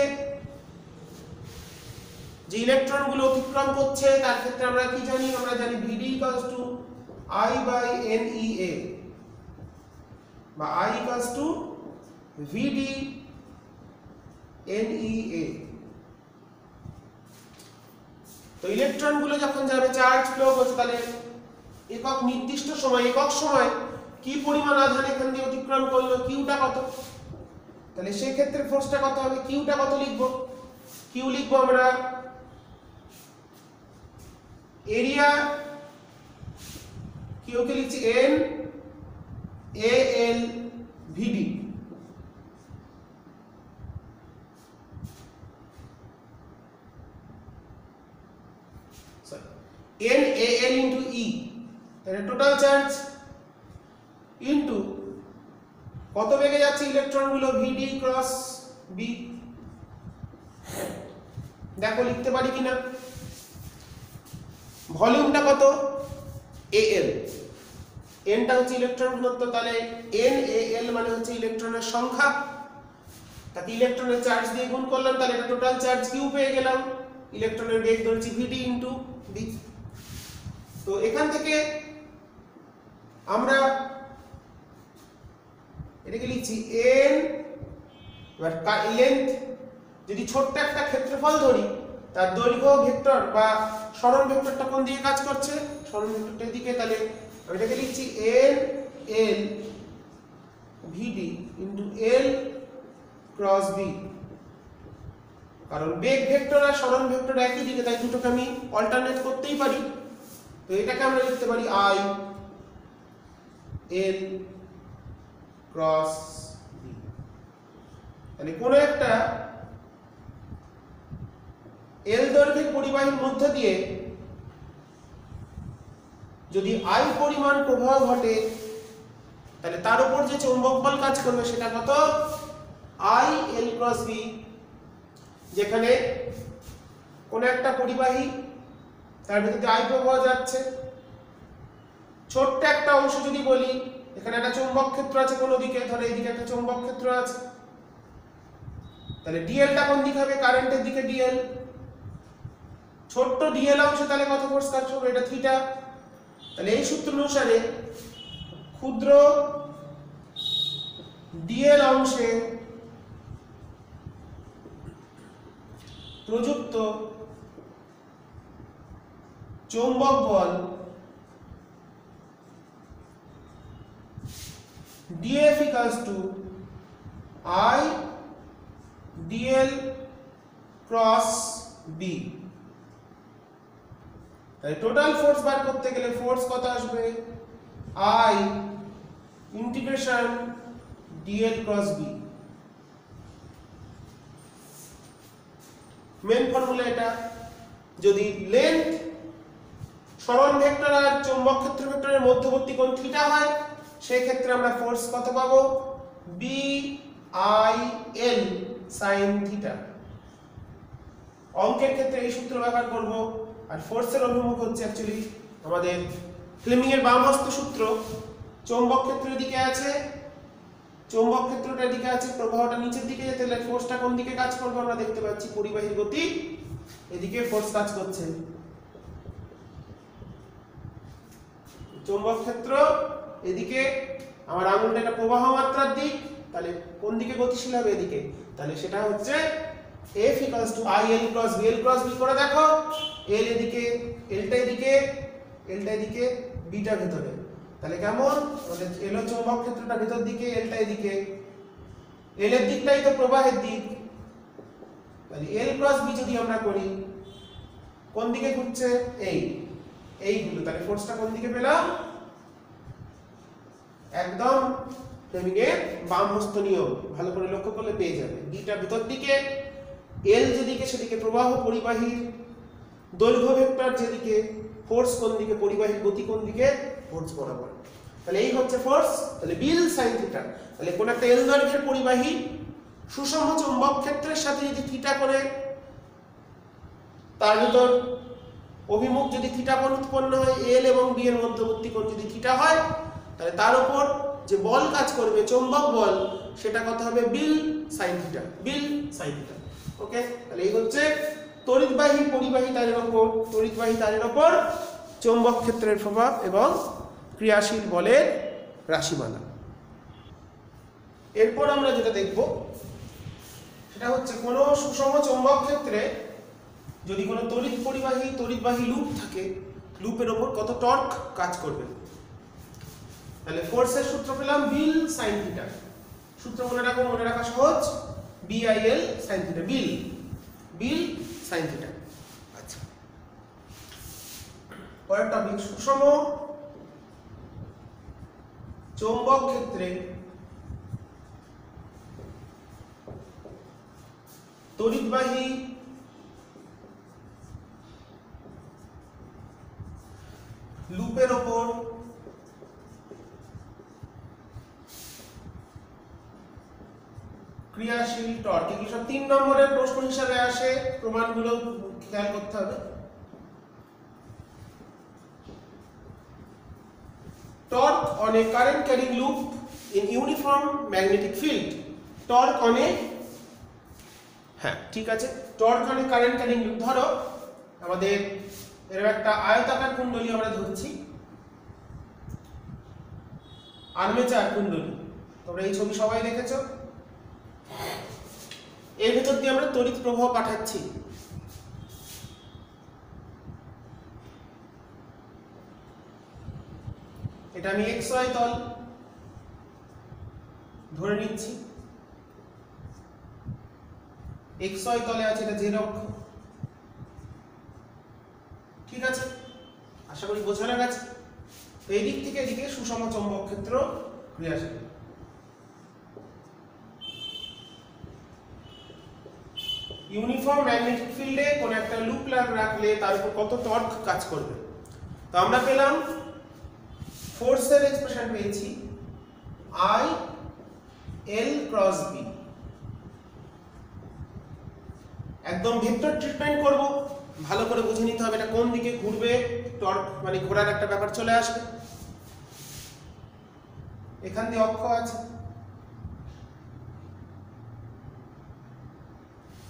যে ইলেকট্রনগুলো অতিক্রম করছে তার ক্ষেত্রে আমরা কি জানি, আমরা জানি vd I by NEA বা I vd NEA। তো ইলেকট্রনগুলো যখন যাবে চার্জ ফ্লো করছে তাহলে একক নির্দিষ্ট সময় একক সময় কি পরিমাণ আধান এখান দিয়ে অতিক্রম করলো, কিউটা কত। তাহলে সেই ক্ষেত্রে ফোর্সটা কত হবে, কিউটা কত লিখবো, কিউ লিখবো আমরা এরিয়া, কিউকে লিখছি n al vd। n al into e, তাহলে টোটাল চার্জ ইনটু কত বেগে যাচ্ছে ইলেকট্রনগুলো vd ক্রস b। দেখো লিখতে পারি কিনা, ভলিউমটা কত al, n টা হচ্ছে ইলেকট্রন ঘনত্ব, তাহলে n al মানে হচ্ছে ইলেকট্রনের সংখ্যা, তাকে ইলেকট্রনের চার্জ দিয়ে গুণ করলাম, তাহলে এটা টোটাল চার্জ q পেয়ে গেলাম, ইলেকট্রনের বেগ ধরছি vd ইনটু b। তো এখান থেকে আমরা এটাকে লিখছি n, এবার লেন্থ যদি ছোট্ট একটা ক্ষেত্রফল ধরি তার দৈর্ঘ্য ভেক্টর বা সরণ ভেক্টরটা কোন দিকে কাজ করছে, সরণ ভেক্টরটার দিকে, তাহলে আমি এটাকে লিখছি n l vd into l cross b। কারণ বেগ ভেক্টর আর সরণ ভেক্টর একই দিকে, তাই দুটোকে আমি অল্টারনেট করতেই পারি। তো এটাকে আমরা লিখতে পারি I l ক্রস b। তাহলে কোন একটা L দৈর্ঘ্যের পরিবাহীর মধ্য দিয়ে যদি I পরিমাণ প্রবাহ ঘটে তাহলে তার উপর যে চৌম্বক বল কাজ করবে সেটা কত, I l ক্রস b। যেখানে কোন একটা পরিবাহী তার ভেতর দিয়ে I প্রবাহ যাচ্ছে, ছোট্ট একটা অংশ যদি বলি, এখানে একটা চৌম্বক ক্ষেত্র আছে কোন দিকে, ধরে এইদিকে একটা চৌম্বক ক্ষেত্র আছে, তাহলে dl টা কোন দিকে হবে, কারেন্টের দিকে dl। ছোট্ট dl অংশে তাহলে কত ফোর্স কাজ করবে, এটা থিটা। তাহলে এই সূত্র অনুসারে ক্ষুদ্র dl অংশে প্রযুক্ত চৌম্বক বল dF equals to I dl cross b। তাহলে টোটাল ফোর্স বার করতে গেলে ফোর্স কত আসবে I integration dl cross b। Main formula এটা। যদি লেন্থ সরণ ভেক্টর আর চৌম্বক ক্ষেত্র ভেক্টরের মধ্যবর্তী কোণ থিটা হয় সেই ক্ষেত্রে আমরা ফোর্স কত পাবো b I l sin theta. অঙ্কের ক্ষেত্রে এই সূত্র ব্যবহার করব। আর ফোর্সের অভিমুখ হচ্ছে অ্যাকচুয়ালি আমাদের ফ্লেমিং এর বাম হস্ত সূত্র। চৌম্বক ক্ষেত্রের দিকে আছে, চৌম্বক ক্ষেত্রটার দিকে আছে, প্রবাহটা নিচের দিকে যেতে হলে ফোর্সটা কোন দিকে কাজ করবে আমরা দেখতে পাচ্ছি পরিবাহীর গতি এদিকে ফোর্স কাজ করছে। চৌম্বক ক্ষেত্র এদিকে, আমার আঙুলটা এটা প্রবাহ মাত্রার দিক, তাহলে কোন দিকে গতিশীল হবে এদিকে, তাহলে সেটা হচ্ছে F equals to IL cross B। L cross B করে দেখো, L এদিকে, L টা এদিকে, L টা এদিকে, B টা ভেতরে, তাহলে কেমন আমাদের L চৌম্বক ক্ষেত্রটা ভেতর দিকে, L টা এদিকে, L এর দিকটাই তো প্রবাহের দিক, তাহলে L cross B যদি আমরা করি কোন দিকে ঘুরছে এইগুলো, তাহলে ফোর্সটা কোন দিকে পেলাম একদম ফ্লেমিং এর বাম হস্ত নিয়ম ভালো করে লক্ষ্য করলে পেয়ে যাবে। বিটা ভেতর দিকে, এল যেদিকে সেদিকে প্রবাহ, পরিবাহীর দৈর্ঘ্য ভেক্টর যেদিকে, ফোর্স কোন দিকে, পরিবাহীর গতি কোন দিকে, ফোর্স বরাবর। তাহলে এই হচ্ছে ফোর্স। তাহলে বিল সাইন থিটা। তাহলে কোন একটা এল দৈর্ঘ্যের পরিবাহী সুষম চৌম্বক ক্ষেত্রের সাথে যদি থিটা করে তার ভিতর অভিমুখ যদি থিটা কোণ উৎপন্ন হয়, এল এবং বি এর মধ্যবর্তী কোণ যদি থিটা হয়, তাহলে তার উপর যে বল কাজ করবে চৌম্বক বল সেটা কত হবে বিল সাইন থিটা, বিল সাইন থিটা। ওকে, তাহলে এই হচ্ছে তড়িৎবাহী পরিবাহী তারের উপর, তড়িৎবাহী তারের উপর চৌম্বক ক্ষেত্রের প্রভাব এবং ক্রিয়াশীল বলের রাশিমালা। এরপর আমরা যেটা দেখব সেটা হচ্ছে কোন সুষম চৌম্বক ক্ষেত্রে যদি কোনো তড়িৎবাহী লুপ থাকে, লুপের উপর কত টর্ক কাজ করবে। তাহলে ফোর্সের সূত্র পেলাম বিল সাইন থিটা। সূত্র মনে রাখা সহজ, BIL সাইন থিটা, বিল সাইন থিটা। আচ্ছা, পরের টপিক, সুষম চৌম্বক ক্ষেত্রে তড়িৎবাহী লুপের ওপর ক্রিয়াশীল টর্ক। এগুলো সব 3 নম্বরের প্রশ্ন হিসাবে আসে, প্রমাণগুলো খেয়াল করতে হবে। Torque on a current carrying loop in uniform magnetic field. Torque on a, হ্যাঁ ঠিক আছে, torque on a current carrying loop. ধরো আমাদের এরকম একটা আয়তাকার কুণ্ডলী আমরা ধরছি, আর্মেচার কুণ্ডলী, তোমরা এই ছবি সবাই দেখেছো। এর ভেতর দিয়ে আমরা তড়িৎ প্রবাহ পাঠাচ্ছি। এটা আমি XY তল ধরে নিচ্ছি, XY তলে আছে, এটা Z অক্ষ। ঠিক আছে, আশা করি বোঝানো গেছে। তো এই দিক থেকে এদিকে সুষম চৌম্বক ক্ষেত্র ক্রিয়াশীল। ইউনিফর্ম ম্যাগনেটিক ফিল্ডে কোন একটা লুপ রাখলে তার উপর কত টর্ক কাজ করবে। তো আমরা পেলাম ফোর্সের এক্সপ্রেশন পেয়েছি I L ক্রস B। একদম ভেক্টর ট্রিটমেন্ট করব, ভালো করে বুঝে নিতে হবে এটা কোন দিকে ঘুরবে, টর্ক মানে ঘোরার একটা ব্যাপার চলে আসবে। এখান দিয়ে অক্ষ আছে,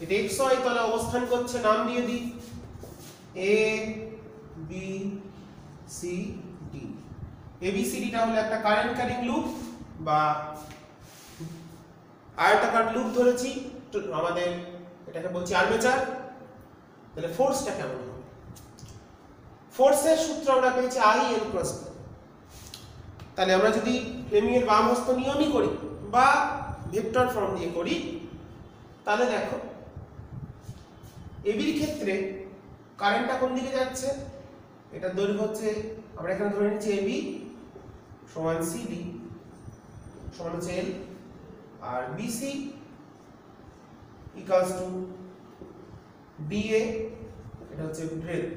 এটা XY তলে অবস্থান করছে, নাম দিয়ে দিই A B C D। ABCD টা হলো একটা কারেন্ট ক্যারিং লুপ বা আয়তাকার লুপ ধরেছি, আমাদের এটাকে বলছি আর্মেচার। তাহলে ফোর্সটা কেমন হবে? ফোর্সের সূত্র আমরা পেয়েছি I L ক্রস B। তাহলে আমরা যদি ফ্লেমিং এর বাম হস্ত নিয়মই করি বা ভেক্টর ফর্ম দিয়ে করি, তাহলে দেখো এবির ক্ষেত্রে কারেন্টটা কোন দিকে যাচ্ছে, এটা দৈর্ঘ্য হচ্ছে, আমরা এখানে ধরে নিচ্ছি এবি সমান সিডি সমান হচ্ছে এল, আর বিসি ইকুয়ালস টু ডিএ, এটা হচ্ছে ব্রেথ।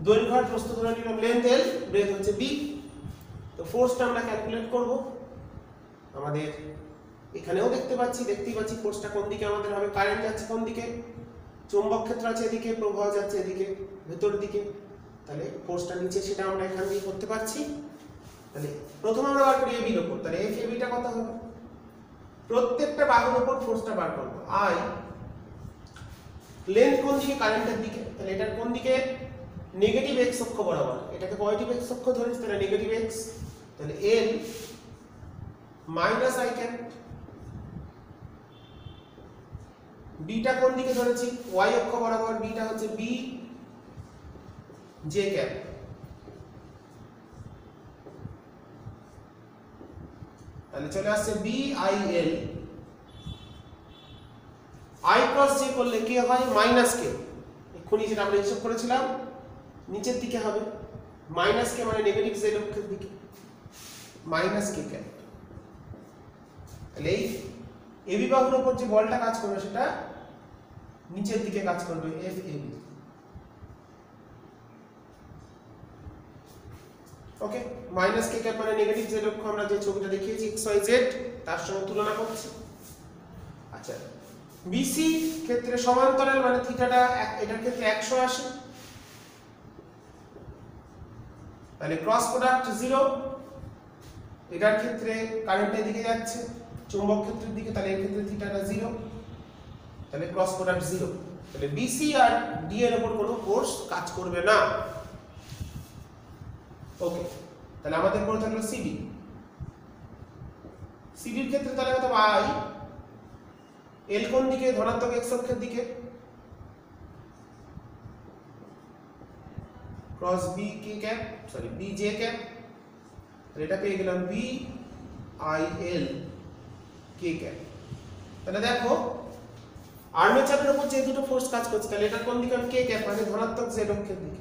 দৈর্ঘ্য আর প্রস্থ ধরে নিলাম লেন্থ এল, ব্রেথ হচ্ছে বি। তো ফোর্সটা আমরা ক্যালকুলেট করব। আমাদের এখানেও দেখতেই পাচ্ছি ফোর্সটা কোন দিকে আমাদের হবে, কারেন্ট যাচ্ছে কোন দিকে, চৌম্বক ক্ষেত্র আছে এদিকে, প্রবাহ যাচ্ছে এদিকে ভেতর দিকে, তাহলে ফোর্সটা নিচে সেটা আমরা এখান দিয়ে করতে পারছি। তাহলে প্রথমে আমরা বার করি এবির উপর, তাহলে এফ এবিটা কত হবে, প্রত্যেকটা বাহুর উপর ফোর্সটা বার করব। আই লেন্থ কোন দিকে, কারেন্টের দিকে, তাহলে এটার কোন দিকে, নেগেটিভ এক্স অক্ষ বরাবর, এটাকে পজিটিভ এক্স অক্ষ ধরেছি, তাহলে নেগেটিভ এক্স, তাহলে L minus I cap. Beta কোন দিকে ধরেছি, ওয়াই অক্ষ বরাবর, বিটা হচ্ছে বি জে ক্যাপ, তাহলে চলে আসছে B I L. I cross J করলে কে হয়, মাইনাস কে, এক্ষুনি যেটা আমরা হিসাব করেছিলাম নিচের দিকে হবে, মাইনাস কে মানে নেগেটিভ জেড অক্ষের দিকে, মাইনাস কে ক্যাপ। তাহলে এই এবি বাহুর উপর যে বলটা কাজ করবে সেটা নিচের দিকে কাজ করবে, এফ এবি। ওকে, মাইনাস কে ক্যাপ মানে নেগেটিভ জেড অক্ষ, আমরা যে ছবিটা দেখিয়েছি এক্স ওয়াই জেড তার সঙ্গে তুলনা করছি। আচ্ছা, বিসি ক্ষেত্রে সমান্তরাল মানে থিটাটা এটার ক্ষেত্রে 180, তাহলে ক্রস প্রোডাক্ট 0, এটার ক্ষেত্রে কারেন্টের দিকে যাচ্ছে চৌম্বক ক্ষেত্রের দিকে, তাহলে এর ক্ষেত্রে থিটাটা 0, তাহলে ক্রস প্রোডাক্ট 0, তাহলে বিসি আর ডি এর উপর কোনো ফোর্স কাজ করবে না। ওকে, তাহলে আমাদের পড়ে থাকলো সিডি। সিডির ক্ষেত্রে তাহলে কত, আই এল কোন দিকে, ধনাত্মক এক্স অক্ষের দিকে, cross B K cap, sorry B J cap, এটা পেয়ে গেলাম B I L K cap. তাহলে দেখো আর্মেচারের উপর যে দুটো ফোর্স কাজ করছে, তাহলে এটা কোন দিকে, কে ক্যাপ মানে ধনাত্মক জেড অক্ষের দিকে,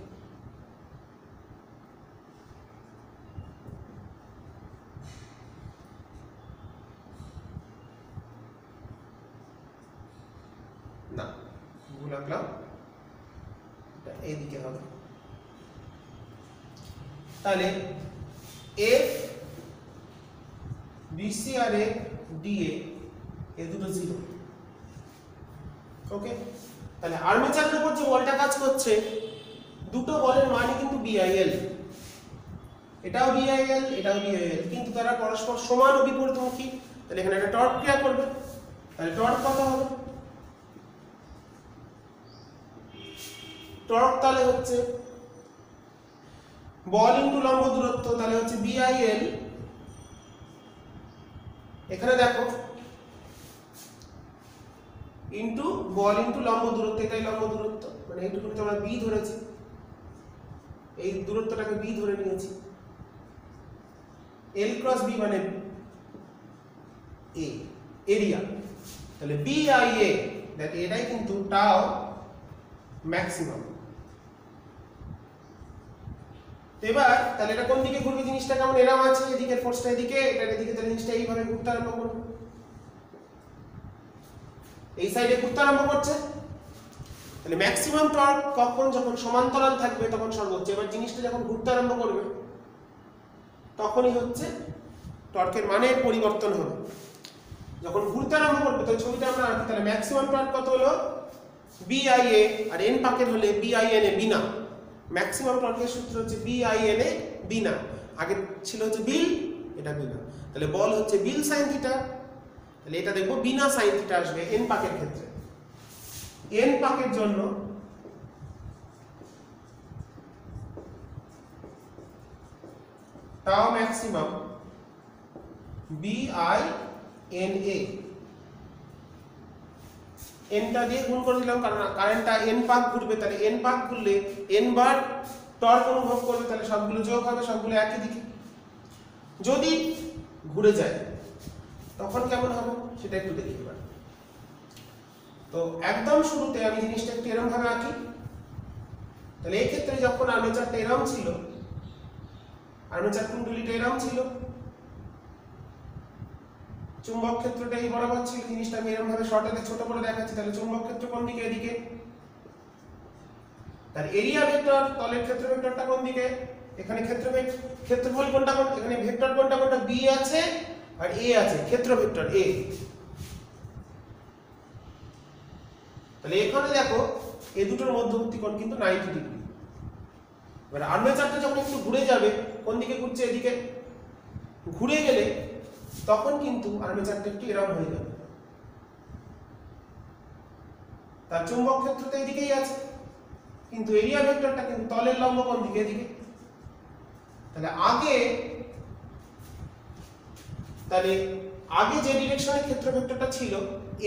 না ভুল আঁকলাম, এটা এইদিকে হবে। তাহলে এফ বিসি আর এ ডিএ এ দুটো 0। ওকে, তাহলে আর্মেচারের উপর যে বলটা কাজ করছে দুটো বলের মানে কিন্তু বিআইএল, এটাও বিআইএল এটাও বিআইএল, কিন্তু তারা পরস্পর সমান ও বিপরীতমুখী, তাহলে এখানে একটা টর্ক ক্রিয়া করবে, তাহলে টর্ক কত হবে, টর্ক তাহলে হচ্ছে বল ইনটু লম্ব দূরত্ব, তাহলে হচ্ছে বিআইএল, এখানে দেখো ইনটু বল ইনটু লম্ব দূরত্ব, এটাই লম্ব দূরত্ব মানে এইটুকুনি আমরা বি ধরেছি, এই দূরত্বটাকে বি ধরে নিয়েছি, এল ক্রস বি মানে এ এরিয়া, তাহলে বিআইএ দেখ এটাই কিন্তু টাও ম্যাক্সিমাম। এবার তাহলে এটা কোন দিকে ঘুরবে, জিনিসটা কেমন এরকম আছে, এদিকে ফোর্সটা এদিকে, এটা এদিকে, তাহলে জিনিসটা এইভাবে ঘুরতে আরম্ভ করবে, এই সাইডে ঘুরতে আরম্ভ করছে। তাহলে ম্যাক্সিমাম টর্ক কখন, যখন সমান্তরাল থাকবে তখন সর্বোচ্চ। এবার জিনিসটা যখন ঘুরতে আরম্ভ করবে তখনই হচ্ছে টর্কের মানের পরিবর্তন হবে। যখন ঘুরতে আরম্ভ করবে তাহলে ছবিটা আমরা আঁকি, তাহলে ম্যাক্সিমাম টর্ক কত হলো বিআইএ, আর এন পাকের হলে বিআইএন এ বিনা, ম্যাক্সিমাম টর্কের সূত্র হচ্ছে বিআইএন এ বিনা, আগে ছিল হচ্ছে বিল, এটা বিনা, তাহলে বল হচ্ছে বিল সাইন থিটা, তাহলে এটা দেখবো বিনা সাইন থিটা আসবে এন পাকের ক্ষেত্রে। এন পাকের জন্য টাও ম্যাক্সিমাম বিআইএনএ, এনটা দিয়ে গুণ করে দিলাম কারণ কারেন্টটা এন পাক ঘুরবে, তাহলে এন পাক ঘুরলে এন বার টর্ক অনুভব করবে, তাহলে সবগুলো যোগ হবে, সবগুলো একই দিকে। যদি ঘুরে যায় তখন কেমন হবে সেটা একটু দেখি এবার। তো একদম শুরুতে আমি জিনিসটা একটু এরকম ভাবে আঁকি। তাহলে এই ক্ষেত্রে যখন আর্মেচারটা এরকম ছিল, আর্মেচার কুণ্ডলীটা এরকম ছিল, চুম্বক ক্ষেত্রটা এই বরাবর ছিল, জিনিসটা আমি এরকম ভাবে শর্টে ছোট করে দেখাচ্ছি। তাহলে চুম্বক ক্ষেত্র কোন দিকে? এদিকে। তার এরিয়া ভেক্টর, তলের ক্ষেত্র ভেক্টরটা কোন দিকে? এখানে ক্ষেত্রফল কোনটা? এখানে ভেক্টর কোনটা কোনটা? বি আছে আর এ আছে, ক্ষেত্র ভেক্টর এ। তাহলে এখানে দেখো এই দুটোর মধ্যবর্তী কোণ কিন্তু 90 ডিগ্রি। এবার আর্মেচারটা যখন একটু ঘুরে যাবে, কোন দিকে ঘুরছে? এদিকে। ঘুরে গেলে তখন কিন্তু আর্মেচারটা একটু এরকম হয়ে যাবে। তার চুম্বক ক্ষেত্র তো এদিকেই আছে, কিন্তু এরিয়া ভেক্টরটা কিন্তু তলের লম্ব কোন দিকে? এদিকে। তাহলে আগে যে ডিরেকশনে ক্ষেত্র ভেক্টরটা ছিল,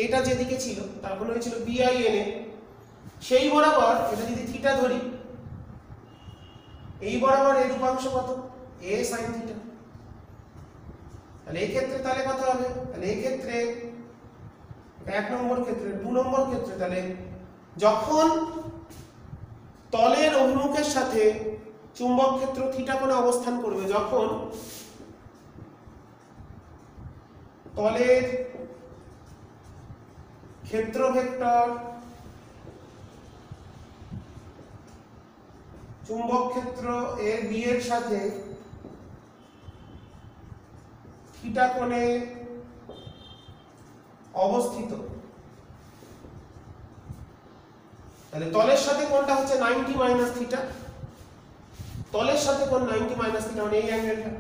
এটা যেদিকে ছিল তখন হয়েছিল বিআইএন এ, সেই বরাবর এটা যদি থিটা ধরি, এই বরাবর এর উপাংশ কত? এ sin থিটা। তাহলে এই ক্ষেত্রে তাহলে কত হবে? তাহলে এই ক্ষেত্রে এক নম্বর ক্ষেত্রে, 2 নম্বর ক্ষেত্রে, তাহলে যখন তলের অভিমুখের সাথে চুম্বক ক্ষেত্র থিটা কোণে অবস্থান করবে, যখন তলের ক্ষেত্র ভেক্টর চুম্বক ক্ষেত্র এর বি এর সাথে থিটা কোণে অবস্থিত, তাহলে তলের সাথে কোণটা হচ্ছে 90 মাইনাস থিটা। তলের সাথে কোণ 90 মাইনাস থিটা মানে এই অ্যাঙ্গেলটা।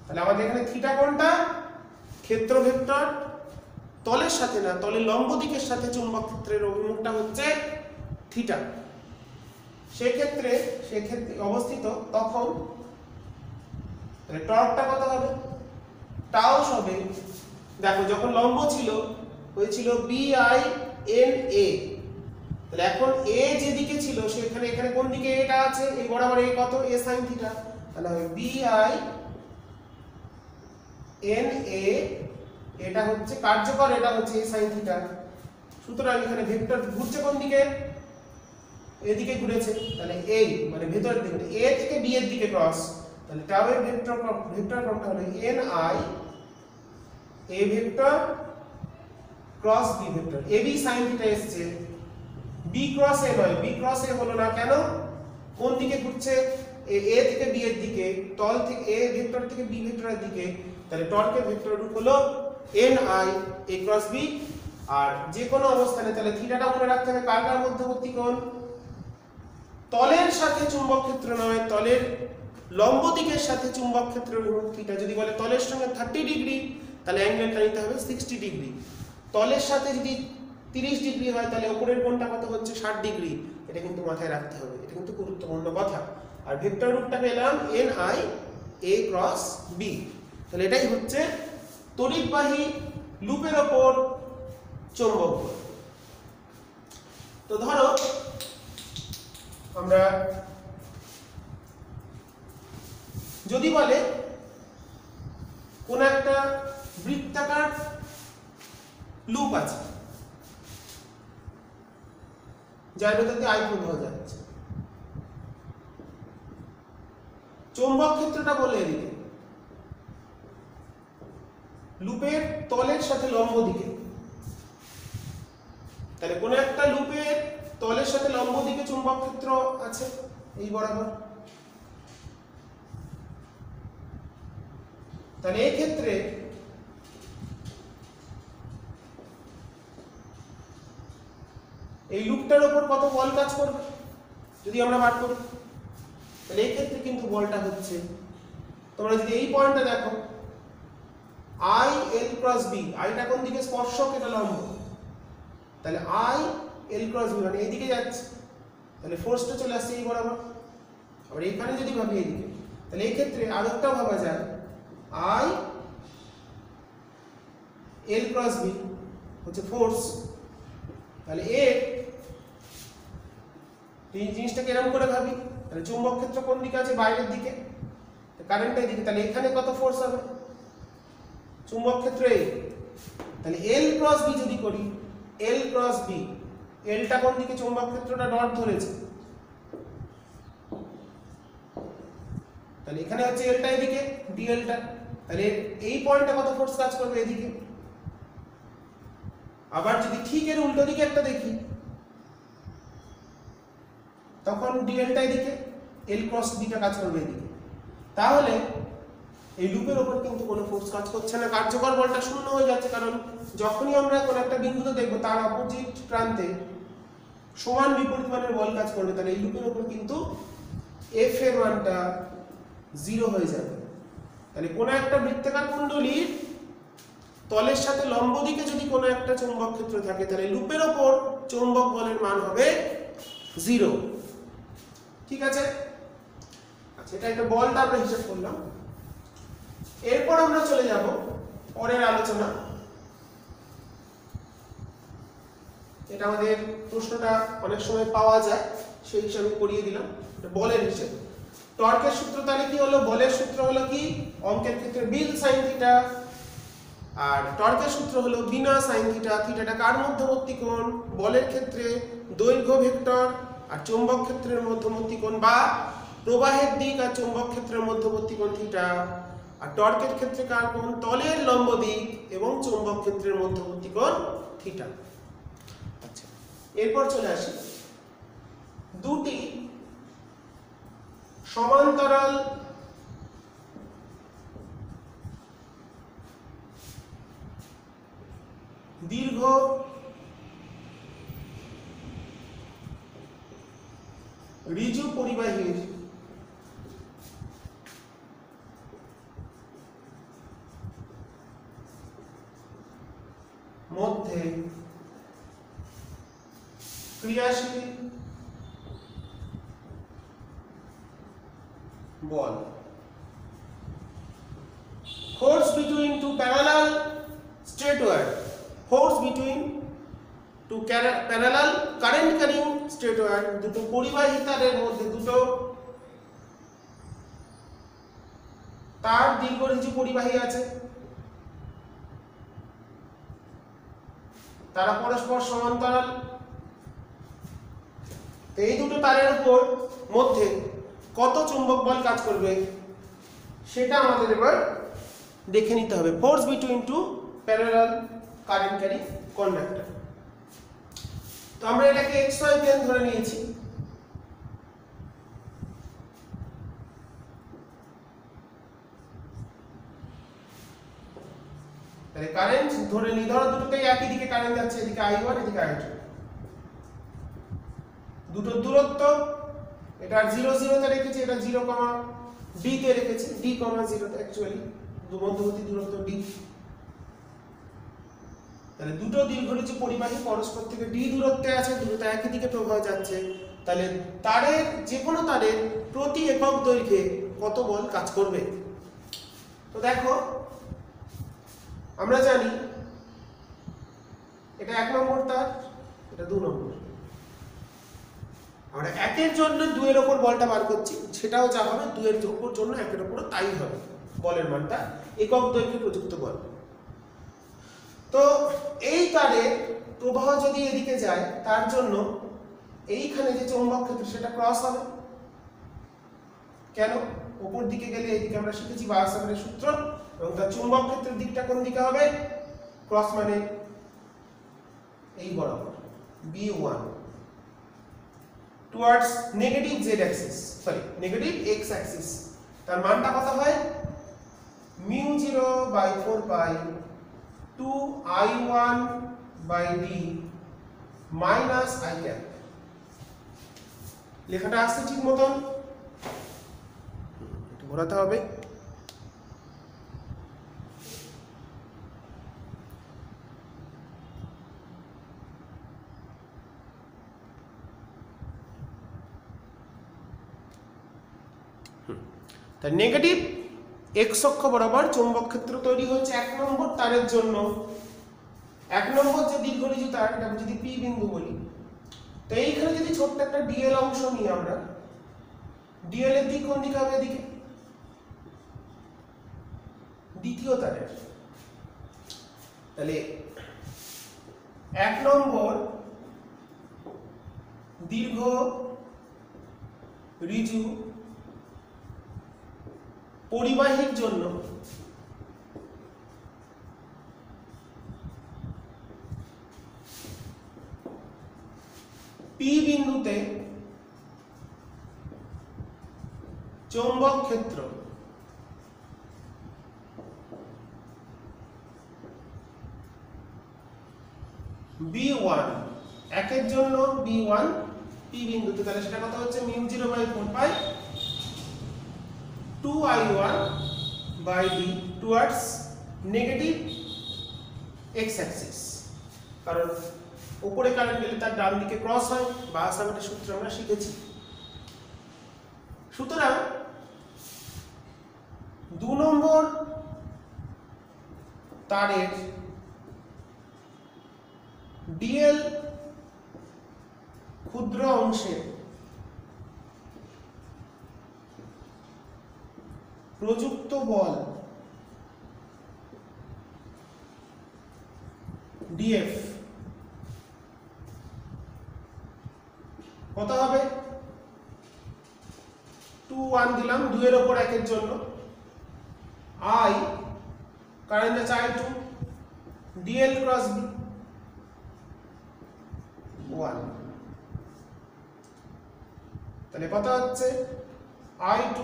তাহলে আমাদের এখানে থিটা কোণটা ক্ষেত্র ভেক্টর তলের সাথে না, তলের লম্ব দিকের সাথে চুম্বক ক্ষেত্রের অভিমুখটা হচ্ছে থিটা। সেক্ষেত্রে অবস্থিত, তখন টর্কটা কত হবে? টাও হবে, দেখো যখন লম্ব ছিল হয়েছিল BI/NA। তাহলে এখন এ যেদিকে ছিল সেখানে এখানে কোন দিকে এটা আছে? এই বরাবর এ কত? এ sin থিটা। তাহলে হবে BI/NA, এটা হচ্ছে কার্যকর, এটা হচ্ছে এ sin থিটা। সুতরাং এখানে ভেক্টর ঘুরছে কোন দিকে? এদিকে ঘুরেছে, তাহলে এই মানে ভেতরের দিকে, এ থেকে বি এর দিকে ক্রস। তাহলে টাও এর ভেক্টর ক্রমটা হলো NI a vector cross B vector. AB sin theta এসছে, বি ক্রস এ নয়, বি ক্রস এ হলো না কেন? কোন দিকে ঘুরছে? এ থেকে বি এর দিকে, তল থেকে এ ভেক্টর থেকে বি ভেক্টরের দিকে। তাহলে টর্কের ভেক্টর রূপ হলো NI a ক্রস বি। আর যে কোনো অবস্থানে তাহলে থিটাটা মনে রাখতে হবে কার কার মধ্যবর্তী কোণ? তলের সাথে চুম্বক ক্ষেত্র নয়, তলের লম্ব দিকের সাথে চুম্বক ক্ষেত্রের অভিমুখ থিটা। যদি বলে তলের সঙ্গে 30 ডিগ্রি, তাহলে অ্যাঙ্গেলটা নিতে হবে 60 ডিগ্রি। তলের সাথে যদি 30 ডিগ্রি হয়, তাহলে উপরের কোণটা কত হচ্ছে? 60 ডিগ্রি। এটা কিন্তু মাথায় রাখতে হবে, এটা কিন্তু গুরুত্বপূর্ণ কথা। আর ভেক্টর রূপটা পেলাম NI a ক্রস b। তাহলে এটাই হচ্ছে তড়িৎবাহী লুপের ওপর চৌম্বক বল। তো ধরো আমরা যদি বলে কোন একটা বৃত্তাকার লুপ আছে যার ভেতর দিয়ে আয়তন হয়ে যাচ্ছে, চৌম্বক ক্ষেত্রটা বলে এদিকে, লুপের তলের সাথে লম্ব দিকে। তাহলে কোন একটা লুপের তলের সাথে লম্ব দিকে চুম্বক ক্ষেত্র আছে এই বরাবর। তাহলে এই ক্ষেত্রে এই লুপটার উপর কত বল কাজ করবে যদি আমরা বার করি? তাহলে এই ক্ষেত্রে কিন্তু বলটা হচ্ছে, তোমরা যদি এই পয়েন্টটা দেখো, I L ক্রস B, আইটা কোন দিকে? স্পর্শক, এটা লম্ব। তাহলে I L ক্রস B মানে এইদিকে যাচ্ছে, তাহলে ফোর্সটা চলে আসছে এই বরাবর। আবার এইখানে যদি ভাবি এইদিকে, তাহলে এই ক্ষেত্রে আরেকটা ভাবা যায়, I L ক্রস B হচ্ছে ফোর্স। তাহলে এই জিনিসটাকে এরকম করে ভাবি, তাহলে চুম্বক ক্ষেত্র কোন দিকে আছে? বাইরের দিকে। কারেন্টটা এদিকে, তাহলে এখানে কত ফোর্স হবে চুম্বক ক্ষেত্র এই, তাহলে এল ক্রস বি যদি করি, এল ক্রস বি, এলটা কোন দিকে, চুম্বক ক্ষেত্রটা ডট ধরেছে, তাহলে এখানে হচ্ছে এলটা এদিকে, ডিএলটা, তাহলে এই পয়েন্টে কত ফোর্স কাজ করবে এদিকে। আবার যদি ঠিক এর উল্টো দিকে একটা দেখি, তখন ডিএলটা এদিকে, এল ক্রস বিটা কাজ করবে এদিকে। তাহলে এই লুপের উপর কিন্তু কোনো ফোর্স কাজ করছে না, কার্যকর বলটা শূন্য হয়ে যাচ্ছে, কারণ যখনই আমরা কোনো একটা বিন্দুতে দেখবো তার অপোজিট প্রান্তে সমান বিপরীত মানের বল কাজ করবে, তাহলে এই লুপের উপর কিন্তু এফ এর মানটা 0 হয়ে যাবে। তাহলে কোনো একটা বৃত্তাকার কুণ্ডলীর তলের সাথে লম্ব দিকে যদি কোনো একটা চৌম্বক ক্ষেত্র থাকে, তাহলে লুপের ওপর চৌম্বক বলের মান হবে 0। ঠিক আছে, আচ্ছা এটা একটা বলটা আমরা হিসাব করলাম। এরপর আমরা চলে যাব পরের আলোচনা। এটা আমাদের প্রশ্নটা অনেক সময় পাওয়া যায়, সেই হিসাবে করিয়ে দিলাম, বলের হিসাব। টর্কের সূত্র তাহলে কি হলো, বলের সূত্র হলো কি, অঙ্কের ক্ষেত্রে বিল সাইন থিটা, আর টর্কের সূত্র হলো বিনা সাইন থিটা। থিটাটা কার মধ্যবর্তী কোণ, বলের ক্ষেত্রে দৈর্ঘ্য ভেক্টর, আর চৌম্বক ক্ষেত্রের মধ্যবর্তী কোণ বা প্রবাহের দিক আর চৌম্বক ক্ষেত্রের মধ্যবর্তী কোণ থিটা। আর টর্কের ক্ষেত্রে কার কোণ, তলের লম্ব দিক এবং চৌম্বক ক্ষেত্রের মধ্যবর্তী কোণ থিটা। আচ্ছা এরপর চলে আসি দুটি সমান্তরাল দীর্ঘ ঋজু পরিবাহীর মধ্যে ক্রিয়াশীল বল, force between two parallel straight wire, force between two parallel current carrying straight wire, দুটো পরিবাহী তারের মধ্যে দুটো তার দীর্ঘ ঋজু পরিবাহী আছে, তারা পরস্পর সমান্তরাল। এই দুটো তারের উপর মধ্যে কত চুম্বক বল কাজ করবে সেটা আমাদের এবার দেখে নিতে হবে। Force between two parallel current carrying conductor. তো আমরা এটাকে xy প্লেন ধরে নিয়েছি। তাহলে কারেন্ট ধরে নিই, ধরো দুটোতেই একই দিকে কারেন্ট যাচ্ছে, এদিকে I1 এদিকে I2, দুটো দূরত্ব, এটা 0 0 তে রেখেছি, এটা 0, d তে রেখেছি, d, 0 তে অ্যাকচুয়ালি মধ্যবর্তী দূরত্ব d। তাহলে দুটো দীর্ঘঋজু পরিবাহী পরস্পর থেকে d দূরত্বে আছে, দুটো একই দিকে প্রবাহ যাচ্ছে, তাহলে তারের যে কোনো তারের প্রতি একক দৈর্ঘ্যে কত বল কাজ করবে। তো দেখো আমরা জানি এটা 1 নম্বর তার, এটা 2 নম্বর। আমরা 1 এর জন্য 2 এর উপর বলটা বার করছি, সেটাও যা হবে 2 এর উপর জন্য 1 এর উপর তাই হবে বলের মানটা, একক দৈর্ঘ্যে প্রযুক্ত বল। তো এই তারের প্রবাহ যদি এদিকে যায়, তার জন্য এইখানে যে চৌম্বক ক্ষেত্র সেটা ক্রস হবে। কেন, উপর দিকে গেলে এইদিকে আমরা শিখেছি বায়োসাভারের সূত্র, এবং তার চুম্বক ক্ষেত্রের দিকটা কোন দিকে হবে, ক্রস মানে এই বরাবর B1 towards negative z Axis, sorry negative x Axis. তার মানটা কত হয়, μ0/4 পাই 2I1/d মাইনাস I ক্যাপ। লেখাটা আসছে ঠিক মতন, একটু ঘোরাতে হবে। তাই নেগেটিভ x অক্ষ বরাবর চৌম্বক ক্ষেত্র তৈরি হয়েছে 1 নম্বর তারের জন্য। 1 নম্বর যে দীর্ঘঋজু তার, এটাকে যদি P বিন্দু বলি, তো এইখানে যদি ছোট্ট একটা dl অংশ নিই আমরা, dl এর দিক কোন দিকে হবে, এদিকে, দ্বিতীয় তারের। তাহলে 1 নম্বর দীর্ঘ ঋজু পরিবাহীর জন্য পি বিন্দুতে চৌম্বক ক্ষেত্র B1 একের জন্য B1 পি বিন্দুতে, তাহলে সেটা কত হচ্ছে μ0/4 2I1 by d towards negative x Axis, কারণ উপরে কারেন্ট গেলে তার ডান দিকে ক্রস হয়, বায়োসাভার্টের সূত্র আমরা শিখেছি। সুতরাং 2 নম্বর তারের ডিএল ক্ষুদ্র অংশে প্রযুক্ত বল ডিএফ কত হবে? 2 1 দিলাম 2 এর উপর 1 এর জন্য, I কারেন্ট আছে I2 ডিএল ক্রস বি 1, তাহলে কত হচ্ছে I2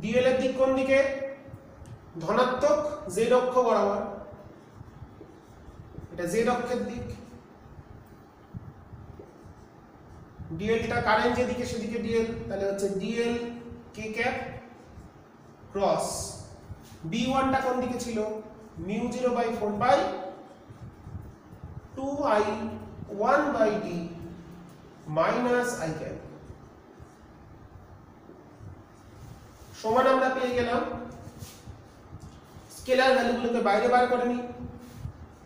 ডিএল এর দিক কোন দিকে? ধনাত্মক z অক্ষ বরাবর, এটা z অক্ষের দিক, ডিএলটা কারেন্ট যেদিকে সেদিকে ডিএল, তাহলে হচ্ছে ডিএল কে ক্যাপ ক্রস B1 টা কোন দিকে ছিল? μ0/4 2I1/d মাইনাস I ক্যাপ সমান আমরা পেয়ে গেলাম। স্কেলার ভ্যালুগুলোকে বাইরে বার করে নিই,